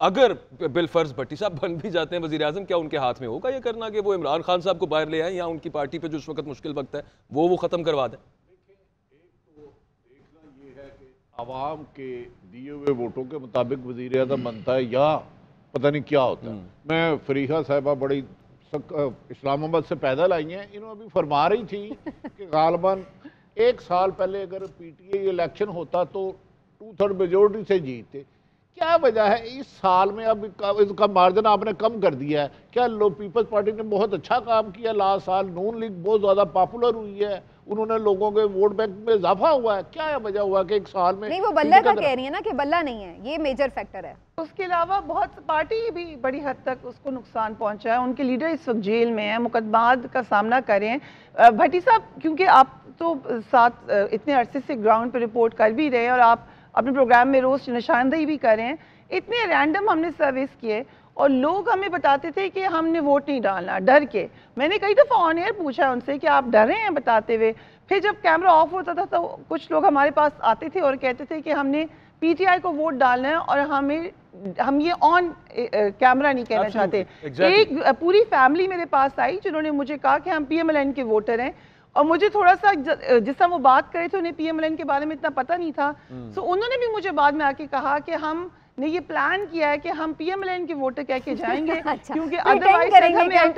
اگر بالفرض بھٹی صاحب بن بھی جاتے ہیں وزیر اعظم، کیا ان کے ہاتھ میں ہوگا یہ کرنا کہ وہ عمران خان صاحب کو باہر لے آئیں یا ان کی پارٹی پہ جو اس وقت مشکل وقت ہے وہ ختم کروا دیں؟ عوام کے دیے ہوئے ووٹوں کے مطابق وزیر اعظم بنتا ہے یا پتہ نہیں کیا ہوتا ہے. میں فریحہ صاحبہ بڑی اسلام آباد سے پیدل آئی ہیں، انہوں ابھی فرما رہی تھی کہ غالباً 1 سال پہلے اگر پی ٹی آئی الیکشن ہوتا تو 2/3 میجورٹی سے جیتتے. کیا وجہ ہے اس سال میں اب اس کا مارجن آپ نے کم کر دیا ہے؟ کیا پیپلز پارٹی نے بہت اچھا کام کیا لاسٹ سال؟ نون لیگ بہت زیادہ پاپولر ہوئی ہے، انہوں نے لوگوں کے ووٹ بینک میں اضافہ ہوا ہے. کیا وجہ ہوا کہ 1 سال میں؟ نہیں، وہ بلہ کا کہہ رہی ہے نا کہ بلہ نہیں ہے، یہ میجر فیکٹر ہے. اس کے علاوہ بہت پارٹی بھی بڑی حد تک اس کو نقصان پہنچا ہے. ان کے لیڈر اس وقت جیل میں ہیں، مقدمات کا سامنا کر رہے ہیں. بھٹی صاحب، کیونکہ آپ تو ساتھ اتنے عرصے سے گراؤنڈ پہ رپورٹ کر بھی رہے ہیں اور آپ اپنے پروگرام میں روز نشاندہی بھی کر رہے ہیں. اتنے رینڈم ہم نے سروس کیے اور لوگ ہمیں بتاتے تھے کہ ہم نے ووٹ نہیں ڈالنا ڈر کے. میں نے کئی دفعہ آن ایئر پوچھا ان سے کہ آپ ڈر رہے ہیں بتاتے ہوئے. پھر جب کیمرہ آف ہوتا تھا تو کچھ لوگ ہمارے پاس آتے تھے اور کہتے تھے کہ ہم نے پی ٹی آئی کو ووٹ ڈالنا ہے اور ہم یہ آن کیمرہ نہیں کہنا چاہتے. ایک پوری فیملی میرے پاس آئی جنہوں نے مجھے کہا کہ ہم پی ایم ایل این کے ووٹر ہیں، اور مجھے تھوڑا سا جس طرح وہ بات کرے تھے انہیں پی ایم ایل این کے بارے میں اتنا پتہ نہیں تھا. سو انہوں نے بھی مجھے بعد میں آ کے کہا کہ ہم نے یہ پلان کیا ہے کہ ہم پی ایم ایل این کے ووٹر کہہ کے جائیں گے کیونکہ ادروائز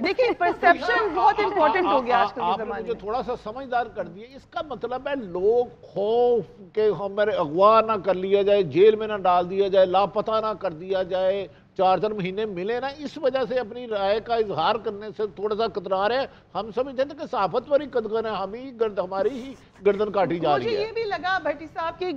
دیکھیں پرسیپشن بہت امپورٹنٹ ہو گیا آج کل کے زمانے میں. مجھے تھوڑا سا سمجھدار کر دیا. اس کا مطلب ہے لوگ خوف کہ ہمارے اغوا نہ کر لیا جائے، جیل میں نہ ڈال دیا جائے، لاپتہ نہ کر دیا جائے، 4 مہینے ملے نا، اس وجہ سے اپنی رائے کا اظہار کرنے سے تھوڑا سا کترا رہے ہیں. ہم سمجھتے ہیں کہ صحافت پر ہی قدغن ہے، ہماری ہی گردن کاٹی جا رہی ہے. مجھے یہ بھی لگا بھٹی صاحب کہ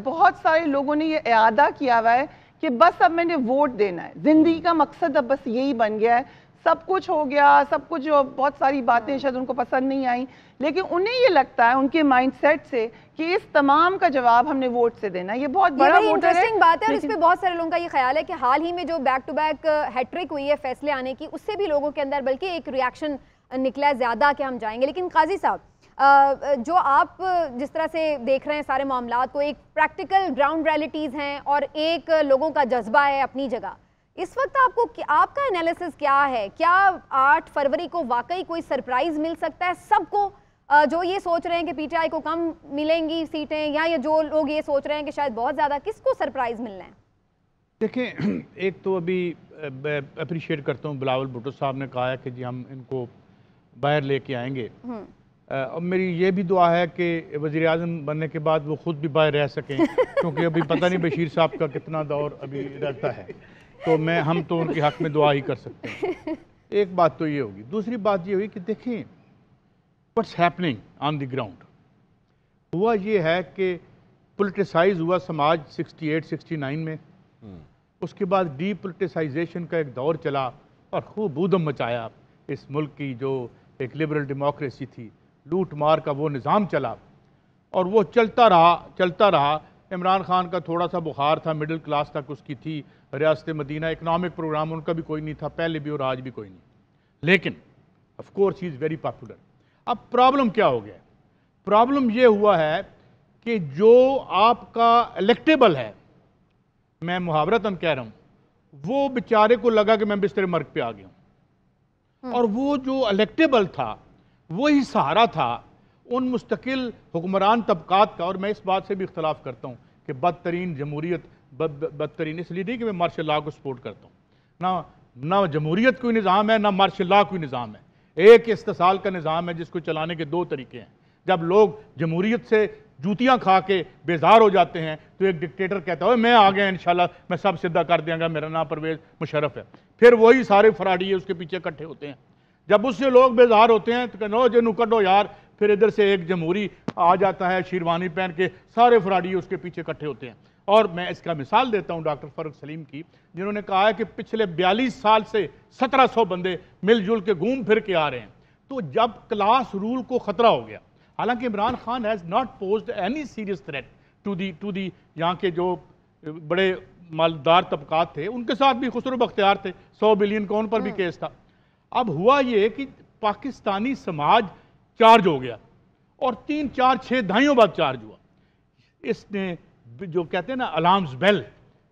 بہت سارے لوگوں نے یہ اعادہ کیا ہوا ہے کہ بس اب میں نے ووٹ دینا ہے، زندگی کا مقصد اب بس یہی بن گیا ہے. سب کچھ ہو گیا، سب کچھ بہت ساری باتیں شاید ان کو پسند نہیں آئیں، لیکن انہیں یہ لگتا ہے ان کے مائنڈ سیٹ سے کہ اس تمام کا جواب ہم نے ووٹ سے دینا. یہ بہت بڑا انٹرسٹنگ بات ہے اور اس پہ بہت سارے لوگوں کا یہ خیال ہے کہ حال ہی میں جو بیک ٹو بیک ہیٹرک ہوئی ہے فیصلے آنے کی، اس سے بھی لوگوں کے اندر بلکہ ایک ریاکشن نکلا ہے زیادہ کہ ہم جائیں گے. لیکن قاضی صاحب، جو آپ جس طرح سے دیکھ رہے ہیں سارے معاملات کو، ایک پریکٹیکل گراؤنڈ ریئلٹیز ہیں اور ایک لوگوں کا جذبہ ہے اپنی جگہ، اس وقت آپ کا انالیسس کیا ہے؟ کیا 8 فروری کو واقعی کوئی سرپرائز مل سکتا ہے سب کو، جو یہ سوچ رہے ہیں کہ پی ٹی آئی کو کم ملیں گی سیٹیں، یا جو لوگ یہ سوچ رہے ہیں کہ شاید بہت زیادہ؟ کس کو سرپرائز ملنا ہے؟ دیکھیں، ایک تو ابھی اپریشیٹ کرتا ہوں بلاول بھٹو صاحب نے کہا ہے کہ جی ہم ان کو باہر لے کے آئیں گے، اور میری یہ بھی دعا ہے کہ وزیر اعظم بننے کے بعد وہ خود بھی باہر رہ سکیں، کیونکہ ابھی پتہ نہیں بشیر صاحب کا کتنا دور ابھی رہتا ہے، تو ہم تو ان کے حق میں دعا ہی کر سکتے ہیں. ایک بات تو یہ ہوگی. دوسری بات یہ ہوئی کہ دیکھیں what's happening on the ground. ہوا یہ ہے کہ پولیٹیسائز ہوا سماج 68-69 میں، اس کے بعد ڈی پولیٹیسائزیشن کا ایک دور چلا اور خوب بودم مچایا اس ملک کی جو ایک لبرل ڈیموکریسی تھی. لوٹ مار کا وہ نظام چلا اور وہ چلتا رہا. عمران خان کا تھوڑا سا بخار تھا، مڈل کلاس تک اس کی تھی، ریاست مدینہ اکنامک پروگرام ان کا بھی کوئی نہیں تھا پہلے بھی اور آج بھی کوئی نہیں، لیکن of course he is very popular. اب پرابلم کیا ہو گیا؟ پرابلم یہ ہوا ہے کہ جو آپ کا الیکٹیبل ہے، میں محاورتاً کہہ رہا ہوں، وہ بیچارے کو لگا کہ میں بستر مرگ پہ آ گیا ہوں، اور وہ جو الیکٹیبل تھا وہی سہارا تھا ان مستقل حکمران طبقات کا. اور میں اس بات سے بھی اختلاف کرتا ہوں کہ بدترین جمہوریت، بدترین اس لیے نہیں کہ میں مارشل لا کو سپورٹ کرتا ہوں، نہ جمہوریت کوئی نظام ہے نہ مارشل لا کوئی نظام ہے. ایک استحصال کا نظام ہے جس کو چلانے کے 2 طریقے ہیں. جب لوگ جمہوریت سے جوتیاں کھا کے بیزار ہو جاتے ہیں تو ایک ڈکٹیٹر کہتا ہے میں آ گیا انشاءاللہ میں سب سدھا کر دیا گا، میرا نام پرویز مشرف ہے. پھر وہی سارے فراڈی اس کے پیچھے اکٹھے ہوتے ہیں. جب اس سے لوگ بیزار ہوتے ہیں تو کہو جنو کڈو یار، پھر ادھر سے ایک جمہوری آ جاتا ہے شیروانی پہن کے، سارے فراڈی اس کے پیچھے اکٹھے ہوتے ہیں. اور میں اس کا مثال دیتا ہوں ڈاکٹر فرق سلیم کی، جنہوں نے کہا ہے کہ پچھلے 42 سال سے 1700 بندے مل جل کے گھوم پھر کے آ رہے ہیں. تو جب کلاس رول کو خطرہ ہو گیا، حالانکہ Imran Khan has not posed any serious threat to the یہاں کے جو بڑے مالدار طبقات تھے، ان کے ساتھ بھی خسرو بختیار تھے، 100 بلین کا ان پر بھی کیس تھا. اب ہوا یہ کہ پاکستانی سماج چارج ہو گیا اور 3-4-6 دہائیوں بعد چارج ہوا. اس نے جو کہتے ہیں نا الارمز بیل،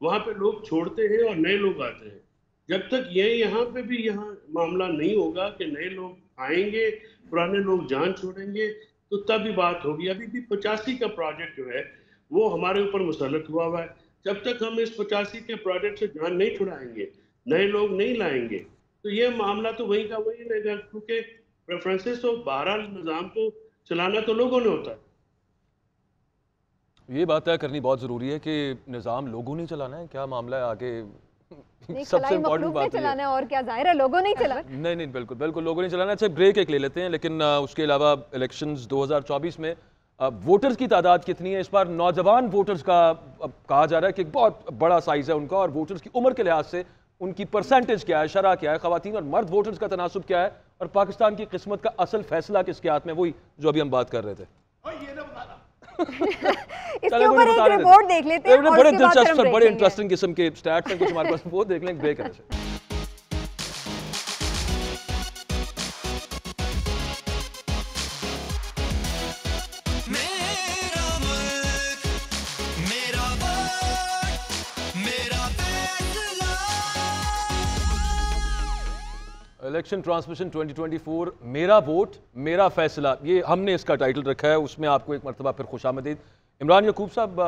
وہاں پہ لوگ چھوڑتے ہیں اور نئے لوگ آتے ہیں. جب تک یہاں پہ بھی یہاں معاملہ نہیں ہوگا کہ نئے لوگ آئیں گے, پرانے لوگ جان چھوڑیں گے, تو تب ہی بات ہوگی. ابھی بھی 85 کا پروجیکٹ جو ہے وہ ہمارے اوپر مسلط ہوا ہے. جب تک ہم اس 85 کے پروجیکٹ سے جان نہیں چھڑائیں گے, نئے لوگ نہیں لائیں گے, تو یہ معاملہ تو وہیں کا وہی رہے گا, کیونکہ پریفرنسز تو بہرحال نظام کو چلانا تو لوگوں نے ہوتا ہے. یہ بات طے کرنی بہت ضروری ہے کہ نظام لوگوں نے چلانا ہے. کیا معاملہ ہے آگے سب سے امپورٹنٹ بات چلانا ہے, اور کیا ظاہر ہے لوگوں نے ہی چلانا. نہیں بالکل بالکل لوگوں نے چلانا ہے. اچھا بریک ایک لے لیتے ہیں, لیکن اس کے علاوہ الیکشنز 2024 میں ووٹرز کی تعداد کتنی ہے؟ اس بار نوجوان ووٹرز کا کہا جا رہا ہے کہ بہت بڑا سائز ہے ان کا, اور ووٹرز کی عمر کے لحاظ سے ان کی پرسنٹیج کیا ہے, شرح کیا ہے, خواتین اور مرد ووٹرز کا تناسب کیا ہے, اور پاکستان کی قسمت کا اصل فیصلہ کس کے ہاتھ میں, وہی جو ابھی ہم بات کر رہے تھے. اس کے اوپر ایک رپورٹ دیکھ لیتے ہیں, بڑے دلچسپ اور بڑے انٹرسٹنگ قسم کے سٹیٹس ہیں کچھ ہمارے پاس, وہ دیکھ لیں بریک کرنے سے. الیکشن ٹرانسمیشن 2024 میرا ووٹ میرا فیصلہ, یہ ہم نے اس کا ٹائٹل رکھا ہے. اس میں آپ کو ایک مرتبہ پھر خوش آمدید. عمران یعقوب صاحب,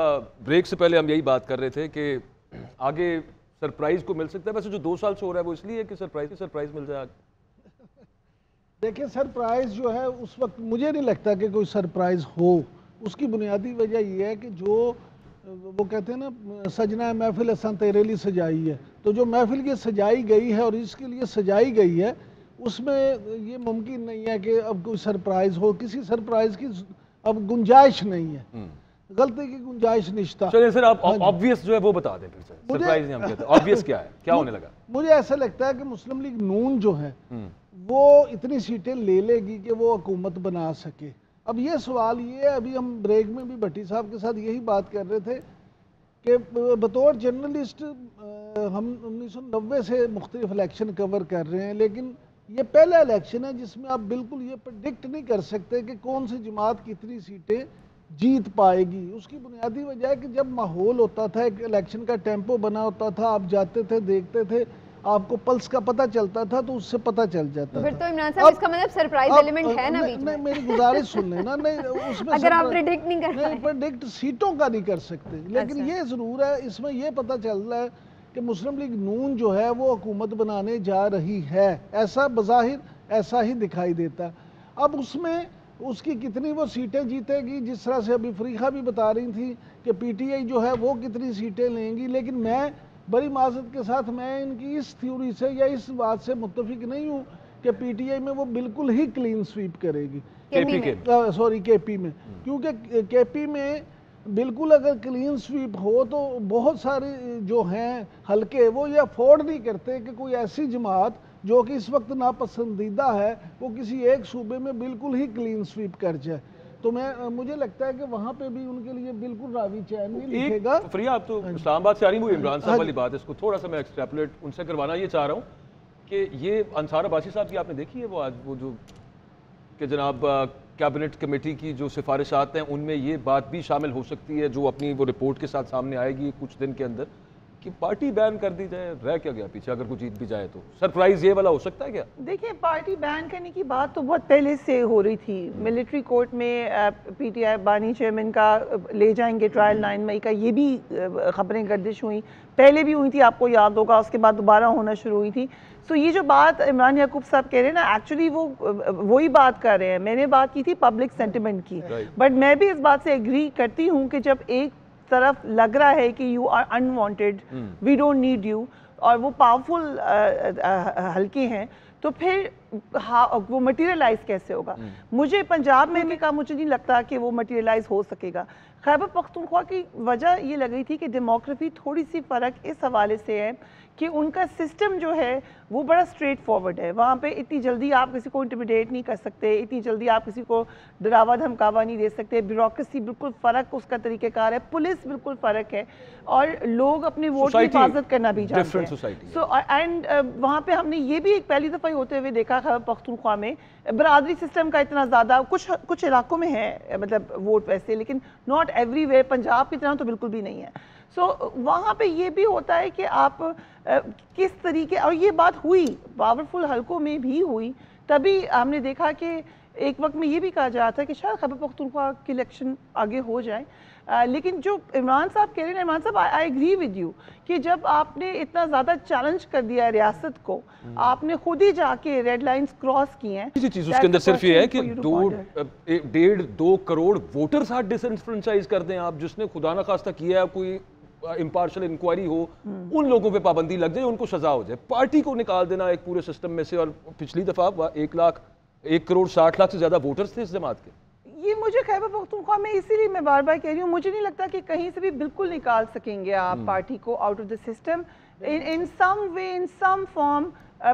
بریک سے پہلے ہم یہی بات کر رہے تھے کہ آگے سرپرائز کو مل سکتا ہے. ویسے جو 2 سال سے ہو رہا ہے وہ اس لیے کہ سرپرائز مل جائے. دیکھیں سرپرائز جو ہے اس وقت مجھے نہیں لگتا کہ کوئی سرپرائز ہو. اس کی بنیادی وجہ یہ ہے کہ جو وہ کہتے ہیں نا سجنا محفل اساں تیرے لیے سجائی ہے, تو جو محفل یہ سجائی گئی ہے اور اس کے لیے سجائی گئی ہے, اس میں یہ ممکن نہیں ہے کہ اب کوئی سرپرائز ہو. کسی سرپرائز کی اب گنجائش نہیں ہے, غلطی کی گنجائش نشتا. چلیں سر آپ آبویس جو ہے وہ بتا دیں پھر سے, سرپرائز نہیں ہم کہتے, آبویس کیا ہے, کیا ہونے لگا؟ مجھے ایسا لگتا ہے کہ مسلم لیگ نون جو ہے وہ اتنی سیٹیں لے لے گی کہ وہ حکومت بنا سکے. اب یہ سوال یہ ہے, ابھی ہم بریک میں بھی بھٹی صاحب کے ساتھ یہی بات کر رہے تھے کہ بطور جرنلسٹ ہم 1990 سے مختلف الیکشن کور کر رہے ہیں, لیکن یہ پہلا الیکشن ہے جس میں آپ بالکل یہ پریڈکٹ نہیں کر سکتے کہ کون سی جماعت کتنی سیٹیں جیت پائے گی. اس کی بنیادی وجہ ہے کہ جب ماحول ہوتا تھا, ایک الیکشن کا ٹیمپو بنا ہوتا تھا, آپ جاتے تھے دیکھتے تھے, آپ کو پلس کا پتہ چلتا تھا, تو اس سے پتہ چل جاتا. پھر تو عمران صاحب اس کا مطلب سرپرائز ایلیمنٹ ہے نا بیچ میں. میری گزارش سن لیں نا, نہیں اس میں اگر آپ پریڈکٹ نہیں کر رہے ہیں, پریڈکٹ سیٹوں کا نہیں کر سکتے, لیکن یہ ضرور ہے اس میں یہ پتہ چل رہا ہے کہ مسلم لیگ نون جو ہے وہ حکومت بنانے جا رہی ہے. ایسا بظاہر ایسا ہی دکھائی دیتا. اب اس میں اس کی کتنی وہ سیٹیں جیتے گی, جس طرح سے ابھی فریقہ بھی بتا رہی تھی کہ پی ٹی آئی جو ہے وہ کتنی سیٹیں لیں گی, لیکن میں بڑی معذرت کے ساتھ میں ان کی اس تھیوری سے یا اس بات سے متفق نہیں ہوں کہ پی ٹی آئی میں وہ بالکل ہی کلین سویپ کرے گی. کے پی میں, کیونکہ کے پی میں بالکل اگر کلین سویپ ہو تو بہت سارے جو ہیں حلقے وہ یہ افورڈ نہیں کرتے کہ کوئی ایسی جماعت جو کہ اس وقت ناپسندیدہ ہے وہ کسی ایک صوبے میں بالکل ہی کلین سویپ کر جائے. تو مجھے لگتا ہے کہ وہاں پہ بھی ان کے لیے بالکل راوی چین نہیں لکھے گا. فریہ آپ تو اسلام آباد سے آ رہی ہوئی عمران صاحب والی بات ہے, اس کو تھوڑا سا میں ایکسٹریپولیٹ ان سے کروانا یہ چاہ رہا ہوں کہ یہ انصار عباسی صاحب کی آپ نے دیکھی ہے وہ آج وہ جو کہ جناب کیبنٹ کمیٹی کی جو سفارشات ہیں ان میں یہ بات بھی شامل ہو سکتی ہے جو اپنی وہ رپورٹ کے ساتھ سامنے آئے گی کچھ دن کے اندر کہ پارٹی بین کر دی جائے. رہ کیا گیا پیچھے اگر کوئی جیت بھی جائے تو سرپرائز یہ والا ہو سکتا ہے کیا؟ دیکھیں پارٹی بین کرنے کی بات تو بہت پہلے سے ہو رہی تھی. ملٹری کورٹ میں پی ٹی آئی بانی چیئرمین کا لے جائیں گے ٹرائل 9 مئی کا, یہ بھی خبریں گردش ہوئیں, پہلے بھی ہوئی تھی آپ کو یاد ہوگا, اس کے بعد دوبارہ ہونا شروع ہوئی تھی. سو یہ جو بات عمران یعقوب صاحب کہہ رہے ہیں نا, ایکچولی وہ وہی بات کر رہے ہیں. میں نے بات کی تھی پبلک سینٹیمنٹ کی, بٹ میں بھی اس بات سے ایگری کرتی ہوں کہ جب ایک طرف لگ رہا ہے کہ you are unwanted, we don't need you, اور وہ پاورفل حلقے ہیں, تو پھر وہ مٹیریلائز کیسے ہوگا؟ مجھے پنجاب میں بھی کہا, مجھے نہیں لگتا کہ وہ مٹیریلائز ہو سکے گا. خیبر پختونخوا کی وجہ یہ لگ رہی تھی کہ ڈیموکریسی تھوڑی سی فرق اس حوالے سے ہے کہ ان کا سسٹم جو ہے وہ بڑا سٹریٹ فارورڈ ہے. وہاں پہ اتنی جلدی آپ کسی کو انٹیمیڈیٹ نہیں کر سکتے, اتنی جلدی آپ کسی کو ڈراوا دھمکاوا نہیں دے سکتے. بیوروکریسی بالکل فرق اس کا طریقہ کار ہے, پولیس بالکل فرق ہے, اور لوگ اپنے ووٹ کی حفاظت کرنا بھی جانتے ہیں. سو اینڈ وہاں پہ ہم نے یہ بھی ایک پہلی دفعہ ہوتے ہوئے دیکھا خیبر پختونخوا میں برادری سسٹم کا اتنا زیادہ کچھ علاقوں میں ہے مطلب ووٹ ویسے, لیکن ناٹ ایوری ویئر. پنجاب کی طرح تو بالکل بھی نہیں ہے. سو وہاں پہ یہ بھی ہوتا ہے کہ آپ کس طریقے, اور یہ بات ہوئی پاورفل حلقوں میں بھی ہوئی, تبھی ہم نے دیکھا کہ ایک وقت میں یہ بھی کہا جاتا ہے کہ شاید خیبر پختونخوا کی الیکشن آگے ہو جائے. لیکن جو عمران صاحب کہہ رہے ہیں, عمران صاحب آئی ایگری ود یو کہ جب آپ نے اتنا زیادہ چیلنج کر دیا ہے ریاست کو, آپ نے خود ہی جا کے ریڈ لائنز کراس کی ہیں. اسی چیز اس کے اندر صرف یہ ہے کہ 1.5-2 کروڑ ووٹرز ہاتھ ڈس انفرنچائز کر دیں آپ, جس نے خدا نہ خواستہ کیا ہے کوئی امپارشل انکوائری ہو, ان لوگوں پہ پابندی لگ جائے, ان کو سزا ہو جائے. پارٹی کو نکال دینا ایک پورے سسٹم میں سے, اور پچھلی دفعہ 1,60,00,000 سے زیادہ ووٹرز تھے اس جماعت کے. یہ مجھے خیبر پختونخوا میں اسی لیے میں بار بار کہہ رہی ہوں, مجھے نہیں لگتا کہ کہیں سے بھی بالکل نکال سکیں گے آپ پارٹی کو out of the system. In some way, in some form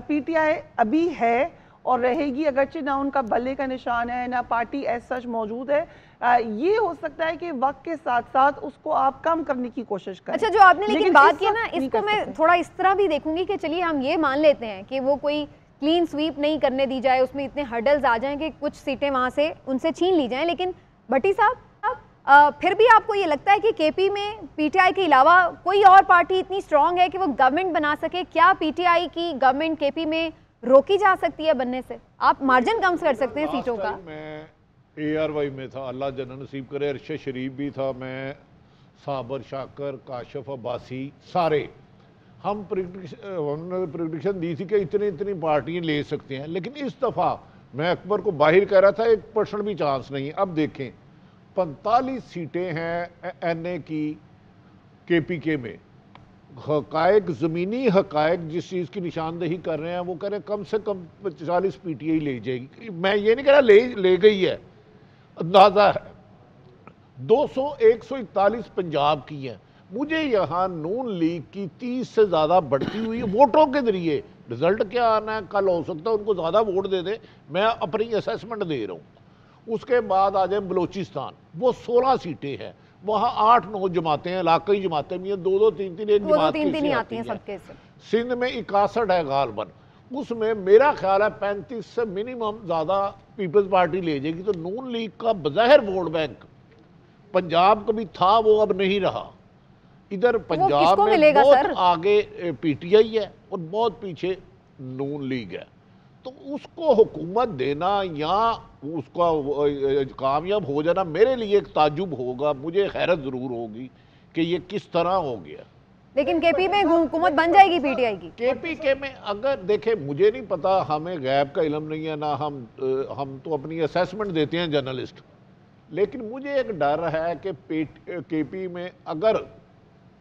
P T I ابھی ہے اور رہے گی, اگرچہ نہ ان کا بلے کا نشان ہے نہ پارٹی ایز سچ موجود ہے. یہ ہو سکتا ہے کہ وقت کے ساتھ ساتھ اس کو آپ کم کرنے کی کوشش کریں. اچھا, جو آپ نے لیکن بات کی نا, اس کو میں تھوڑا اس طرح بھی دیکھوں گی کہ چلیے ہم یہ مان لیتے ہیں کہ وہ کوئی کلین سویپ نہیں کرنے دی جائے, اس میں اتنے ہرڈلز آ جائیں کہ کچھ سیٹیں وہاں سے ان سے چھین لی جائیں. لیکن بھٹی صاحب, پھر بھی آپ کو یہ لگتا ہے کہ کے پی میں پی ٹی آئی کے علاوہ کوئی اور پارٹی اتنی اسٹرانگ ہے کہ وہ گورنمنٹ بنا سکے؟ کیا پی ٹی آئی کی گورنمنٹ کے پی میں روکی جا سکتی ہے بننے سے؟ آپ مارجن کم کر سکتے ہیں سیٹوں کا. میں اے آر وائی میں تھا, اللہ جنہ نصیب کرے, ارشد شریف بھی تھا, میں صابر شاکر, کاشف عباسی, سارے ہم پریڈکشن دی تھی کہ اتنی پارٹیاں لے سکتے ہیں. لیکن اس دفعہ میں اکبر کو باہر کہہ رہا تھا 1% بھی چانس نہیں ہے. اب دیکھیں 45 سیٹیں ہیں این اے کی کے پی کے میں. حقائق, زمینی حقائق جس چیز کی نشاندہی کر رہے ہیں, وہ کہہ رہے ہیں کم سے کم 40 پی ٹی آئی لے جائے گی. میں یہ نہیں کہہ رہا لے گئی ہے, اندازہ ہے. 141 پنجاب کی ہیں. مجھے یہاں نون لیگ کی 30 سے زیادہ بڑھتی ہوئی ووٹوں کے ذریعے, رزلٹ کیا آنا ہے کل ہو سکتا ہے ان کو زیادہ ووٹ دے دیں, میں اپنی اسیسمنٹ دے رہا ہوں. اس کے بعد آ جائیں بلوچستان, وہ 16 سیٹیں ہیں, وہاں 8-9 جماعتیں ہیں, علاقائی جماعتیں بھی ہیں, 2-3 ایک جماعت کی آتی ہیں. سندھ میں 61 ہے غالباً, اس میں میرا خیال ہے 35 سے منیمم زیادہ پیپلز پارٹی لے جائے گی. تو نون لیگ کا بظاہر ووٹ بینک پنجاب کا بھی تھا, وہ اب نہیں رہا. ادھر پنجاب میں بہت آگے پی ٹی آئی ہے اور بہت پیچھے نون لیگ ہے. تو اس کو حکومت دینا یا اس کا کامیاب ہو جانا میرے لیے ایک تعجب ہوگا. مجھے حیرت ضرور ہوگی کہ یہ کس طرح ہو گیا. لیکن کے پی میں حکومت بن جائے گی پی ٹی آئی کی. کے پی کے میں اگر دیکھیں, مجھے نہیں پتا, ہمیں غیب کا علم نہیں ہے, نہ ہم تو اپنی اسیسمنٹ دیتے ہیں جرنلسٹ. لیکن مجھے ایک ڈر ہے کہ کے پی میں اگر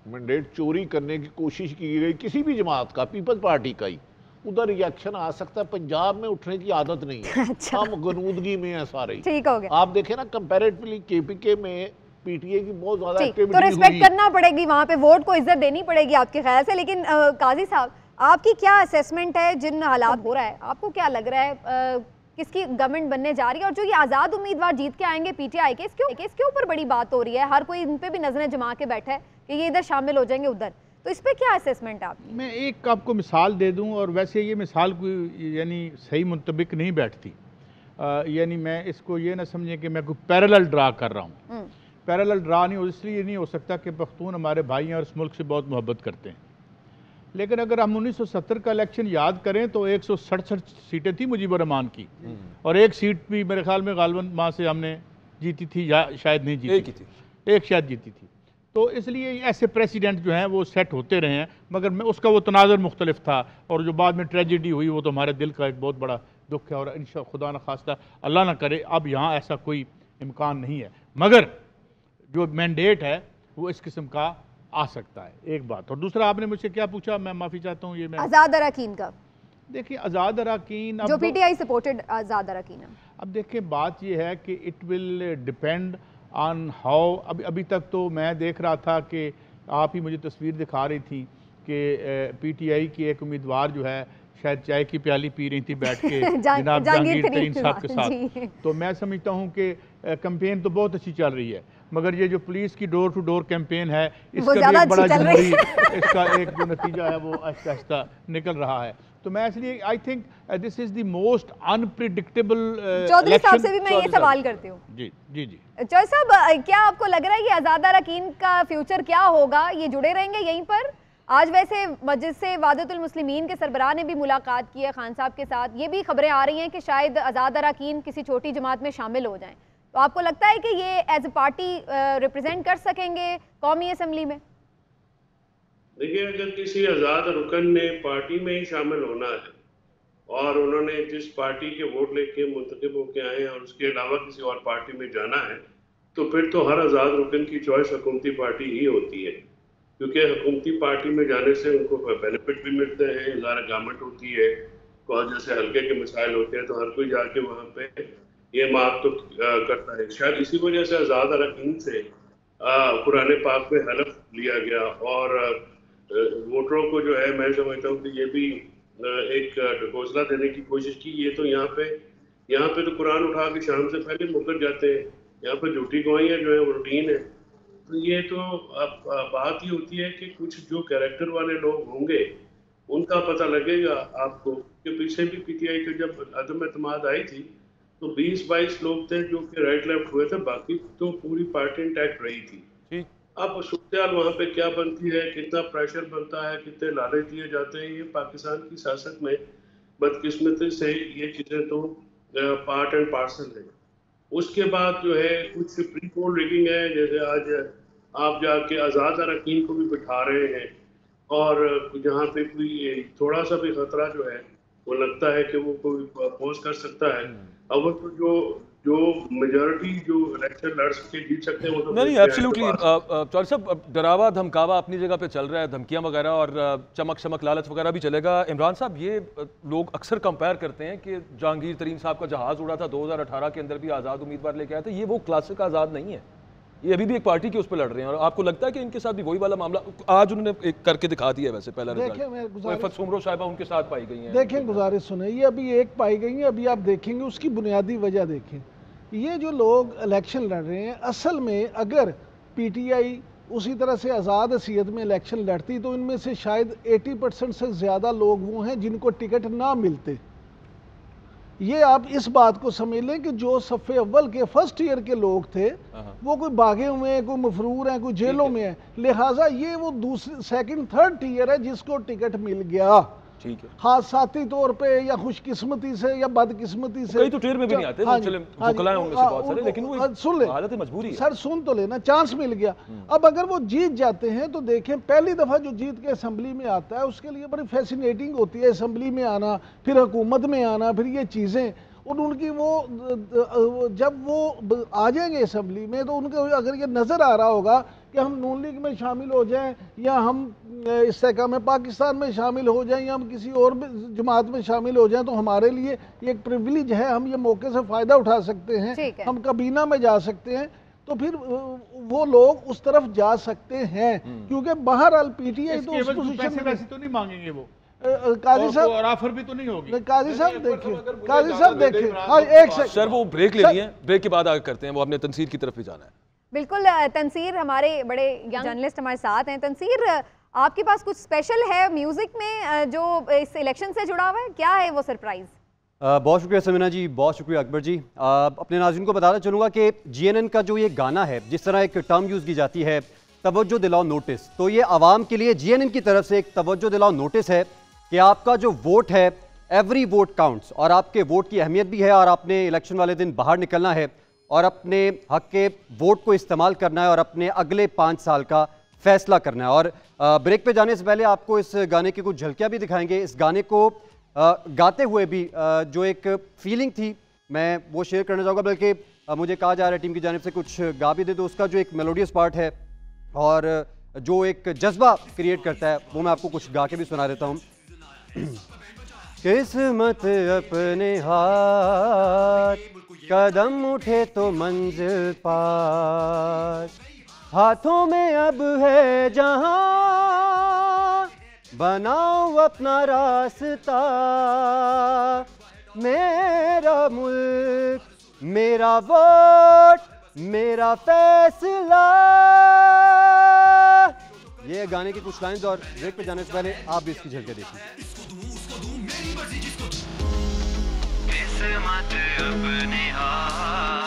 مینڈیٹ چوری کرنے کی کوشش کی گئی کسی بھی جماعت کا, پیپلز پارٹی کا ہی, ادھر ریاکشن آ سکتا ہے. پنجاب میں اٹھنے کی عادت نہیں ہے, ہم غنودگی میں ہیں سارے. ٹھیک ہو گیا. آپ دیکھیں نا کمپیریٹیولی کے پی کے میں پی ٹی اے کی بہت زیادہ ایکٹیویٹی ہوئی. تو ریسپیکٹ کرنا پڑے گی وہاں پہ, ووٹ کو عزت دینی پڑے گی آپ کے خیال سے. لیکن قاضی صاحب, آپ کی کیا اسیسمنٹ ہے جن حالات ہو رہا ہے, آپ کو کیا لگ رہا ہے کس کی گورنمنٹ بننے جا رہی ہے؟ اور جو یہ آزاد امیدوار جیت کے آئیں گے پی ٹی آئی کے, اس کے اوپر بڑی بات ہو رہی ہے, ہر کوئی ان پہ بھی نظریں جما کے بیٹھا ہے کہ یہ ادھر شامل ہو جائیں گے ادھر. تو اس پہ کیا اسیسمنٹ ہے آپ کی؟ میں ایک آپ کو مثال دے دوں, اور ویسے یہ مثال کوئی یعنی صحیح منطبق نہیں بیٹھتی. یعنی میں اس کو یہ نہ سمجھیں کہ میں کوئی پیرالل ڈرا کر رہا ہوں. پیرالل ڈرا نہیں, اس لیے نہیں ہو سکتا کہ پختون ہمارے بھائی ہیں اور اس ملک سے بہت محبت کرتے ہیں. لیکن اگر ہم 1970 کا الیکشن یاد کریں تو 167 سیٹیں تھیں مجیب الرحمان کی, اور ایک سیٹ بھی میرے خیال میں غالباً وہاں سے ہم نے جیتی تھی, یا شاید نہیں جیتی تھی, ایک شاید جیتی تھی. تو اس لیے ایسے پریسیڈنٹ جو ہیں وہ سیٹ ہوتے رہے ہیں, مگر اس کا وہ تناظر مختلف تھا, اور جو بعد میں ٹریجڈی ہوئی وہ تو ہمارے دل کا ایک بہت بڑا دکھ ہے. اور انشاءاللہ خدا نہ خواستہ اللہ نہ کرے اب یہاں ایسا کوئی امکان نہیں ہے, مگر جو مینڈیٹ ہے وہ اس قسم کا آ سکتا ہے. ایک بات. اور دوسرا آپ نے مجھ سے کیا پوچھا, میں معافی چاہتا ہوں, یہ میں آزاد اراکین کا. دیکھیں آزاد اراکین جو پی ٹی آئی سپورٹڈ آزاد اراکین ہے, اب دیکھیں بات یہ ہے کہ it will depend on how. ابھی تک تو میں دیکھ رہا تھا کہ آپ ہی مجھے تصویر دکھا رہی تھی کہ پی ٹی آئی کی ایک امیدوار جو ہے شاید چائے کی پیالی پی رہی تھی بیٹھ کے جناب جہانگیر ترین صاحب کے ساتھ. تو میں سمجھتا ہوں کہ کمپین تو بہت اچھی چل رہی ہے، مگر یہ جو پولیس کی ڈور ٹو ڈور کیمپین ہے اس کا بھی ایک بڑا جمہوری اس کا ایک جو نتیجہ ہے وہ آہستہ آہستہ نکل رہا ہے. تو میں اس لیے I think this is the most unpredictable. Chaudhry صاحب سے بھی میں یہ سوال کرتی ہوں. جی جی جی چودھری صاحب، کیا آپ کو لگ رہا ہے کہ آزاد اراکین کا فیوچر کیا ہوگا؟ یہ جڑے رہیں گے یہیں پر؟ آج ویسے مجلس وحدت المسلمین کے سربراہ نے بھی ملاقات کی ہے خان صاحب کے ساتھ. یہ بھی خبریں آ رہی ہیں کہ شاید آزاد اراکین کسی چھوٹی جماعت میں شامل ہو جائیں. تو آپ کو لگتا ہے کہ یہ ایز اے پارٹی ریپرزینٹ کر سکیں گے قومی اسمبلی میں؟ دیکھیے، اگر کسی آزاد رکن نے پارٹی میں ہی شامل ہونا ہے اور انہوں نے جس پارٹی کے ووٹ لے کے منتخب ہو کے آئے ہیں اور اس کے علاوہ کسی اور پارٹی میں جانا ہے، تو پھر تو ہر آزاد رکن کی چوائس حکومتی پارٹی ہی ہوتی ہے، کیونکہ حکومتی پارٹی میں جانے سے ان کو بینیفٹ بھی ملتے ہیں، ادارہ گورنمنٹ ہوتی ہے، اور جیسے حلقے کے مسائل ہوتے ہیں تو ہر کوئی جا کے وہاں پہ یہ معاف تو کرتا ہے. شاید اسی وجہ سے آزاد اراکین سے قرآن پاک میں حلف لیا گیا اور ووٹروں کو جو ہے میں سمجھتا ہوں کہ یہ بھی ایک حوصلہ دینے کی کوشش کی. یہ تو یہاں پہ تو قرآن اٹھا کے شام سے پہلے مکر جاتے ہیں، یہاں پہ جھوٹی گواہیاں جو ہے وہ روٹین ہے. تو یہ تو بات ہی ہوتی ہے کہ کچھ جو کیریکٹر والے لوگ ہوں گے ان کا پتہ لگے گا آپ کو، کہ پیچھے بھی پی ٹی آئی کے جب عدم اعتماد آئی تھی تو 20-22 لوگ تھے جو کہ رائٹ لیفٹ ہوئے تھے، باقی تو پوری پارٹی انٹیکٹ رہی تھی. اب صورتحال وہاں پہ کیا بنتی ہے، کتنا پریشر بنتا ہے، کتنے لالچ دیے جاتے ہیں، یہ پاکستان کی سیاست میں بدقسمتی سے یہ چیزیں تو پارٹ اینڈ پارسل ہے. اس کے بعد جو ہے کچھ پری پول ریگنگ ہے، جیسے آج آپ جا کے آزاد اراکین کو بھی بٹھا رہے ہیں اور جہاں پہ کوئی تھوڑا سا بھی خطرہ جو ہے وہ لگتا ہے کہ وہ کوئی اپوز کر سکتا ہے. اول تو جو میجورٹی جو الیکشن لڑ سکتے جیت سکتے ہیں وہ تو نہیں ایبسلیوٹلی. چودھری صاحب، ڈراوا دھمکاوا اپنی جگہ پہ چل رہا ہے، دھمکیاں وغیرہ اور چمک لالچ وغیرہ بھی چلے گا. عمران صاحب، یہ لوگ اکثر کمپیئر کرتے ہیں کہ جہانگیر ترین صاحب کا جہاز اڑا تھا 2018 کے اندر بھی آزاد امیدوار لے کے آئے تھے، یہ وہ کلاسک آزاد نہیں ہے، یہ ابھی بھی ایک پارٹی کے اس پہ لڑ رہے ہیں. اور آپ کو لگتا ہے کہ ان کے ساتھ بھی وہی والا معاملہ آج انہوں نے ایک کر کے دکھا دیا ہے؟ ویسے پہلا رزلٹ سمرو صاحبہ ان کے ساتھ پائی گئی ہیں. دیکھیں، گزارش سنیں، یہ ابھی ایک پائی گئی ہیں، ابھی آپ دیکھیں گے اس کی بنیادی وجہ. دیکھیں یہ جو لوگ الیکشن لڑ رہے ہیں، اصل میں اگر پی ٹی آئی اسی طرح سے آزاد حیثیت میں الیکشن لڑتی تو ان میں سے شاید 80% سے زیادہ لوگ وہ ہیں جن کو ٹکٹ نہ ملتے. یہ آپ اس بات کو سمجھ لیں کہ جو صف اول کے فرسٹ ایئر کے لوگ تھے وہ کوئی بھاگے ہوئے ہیں، کوئی مفرور ہیں، کوئی جیلوں میں ہیں، لہٰذا یہ وہ دوسری سیکنڈ تھرڈ ٹیئر ہے جس کو ٹکٹ مل گیا. حادثاتی طور پہ یا خوش قسمتی سے یا بد قسمتی سے، کئی تو ٹیر میں بھی نہیں آتے، بھکلائے ان میں سے بہت سارے، لیکن وہ حالت مجبوری ہے. سر سن تو لینا، چانس مل گیا. اب اگر وہ جیت جاتے ہیں تو دیکھیں پہلی دفعہ جو جیت کے اسمبلی میں آتا ہے اس کے لیے بڑی فیسینیٹنگ ہوتی ہے اسمبلی میں آنا، پھر حکومت میں آنا، پھر یہ چیزیں. اور ان کی وہ جب وہ آ جائیں گے اسمبلی میں تو ان کو اگر یہ نظر آ رہا ہوگا کہ ہم نون لیگ میں شامل ہو جائیں یا ہم استحکام پاکستان میں شامل ہو جائیں یا ہم کسی اور جماعت میں شامل ہو جائیں تو ہمارے لیے یہ ایک پریویلیج ہے، ہم یہ موقع سے فائدہ اٹھا سکتے ہیں، ہم کابینہ میں جا سکتے ہیں. تو پھر وہ لوگ اس طرف جا سکتے ہیں، کیونکہ بہرحال پی ٹی آئی تو اس پوزیشن میں تو نہیں مانگیں گے وہ. قاضی صاحب اور آفر بھی تو نہیں ہوگی. قاضی صاحب دیکھیں ہاں ایک سیکنڈ سر، وہ بریک لے لیے ہیں، بریک کے بعد آگے کرتے ہیں، وہ اپنے تنصیر کی طرف بھی جانا ہے. بالکل. تنصیر ہمارے بڑے ینگ جرنلسٹ ہمارے ساتھ ہیں. تنصیر، آپ کے پاس کچھ اسپیشل ہے میوزک میں جو اس الیکشن سے جڑا ہوا ہے؟ کیا ہے وہ سرپرائز؟ بہت شکریہ سمینا جی، بہت شکریہ اکبر جی. اپنے ناظرین کو بتانا چلوں گا کہ جی این این کا جو یہ گانا ہے، جس طرح ایک ٹرم یوز کی جاتی ہے توجہ دلاؤ نوٹس، تو یہ عوام کے لیے جی این این کی طرف سے ایک توجہ دلاؤ نوٹس ہے کہ آپ کا جو ووٹ ہے ایوری ووٹ کاؤنٹس، اور آپ کے ووٹ کی اہمیت بھی ہے، اور آپ نے الیکشن والے دن باہر نکلنا ہے اور اپنے حق کے ووٹ کو استعمال کرنا ہے اور اپنے اگلے 5 سال کا فیصلہ کرنا ہے. اور بریک پہ جانے سے پہلے آپ کو اس گانے کی کچھ جھلکیاں بھی دکھائیں گے. اس گانے کو گاتے ہوئے بھی جو ایک فیلنگ تھی میں وہ شیئر کرنا چاہوں گا، بلکہ مجھے کہا جا رہا ہے ٹیم کی جانب سے کچھ گا بھی دے دو. اس کا جو ایک میلوڈیس پارٹ ہے اور جو ایک جذبہ کریٹ کرتا ہے وہ میں آپ کو کچھ گا کے بھی سنا دیتا ہوں. قسمت اپنے ہاتھ، قدم اٹھے تو منزل پاس، ہاتھوں میں اب ہے جہاں بناؤ اپنا راستہ، میرا ملک میرا ووٹ میرا فیصلہ. یہ گانے کی کچھ لائنز، اور بریک پہ جانے سے پہلے آپ بھی اس کی جھلکیں دیکھیں. قسمت اپنے ہاتھ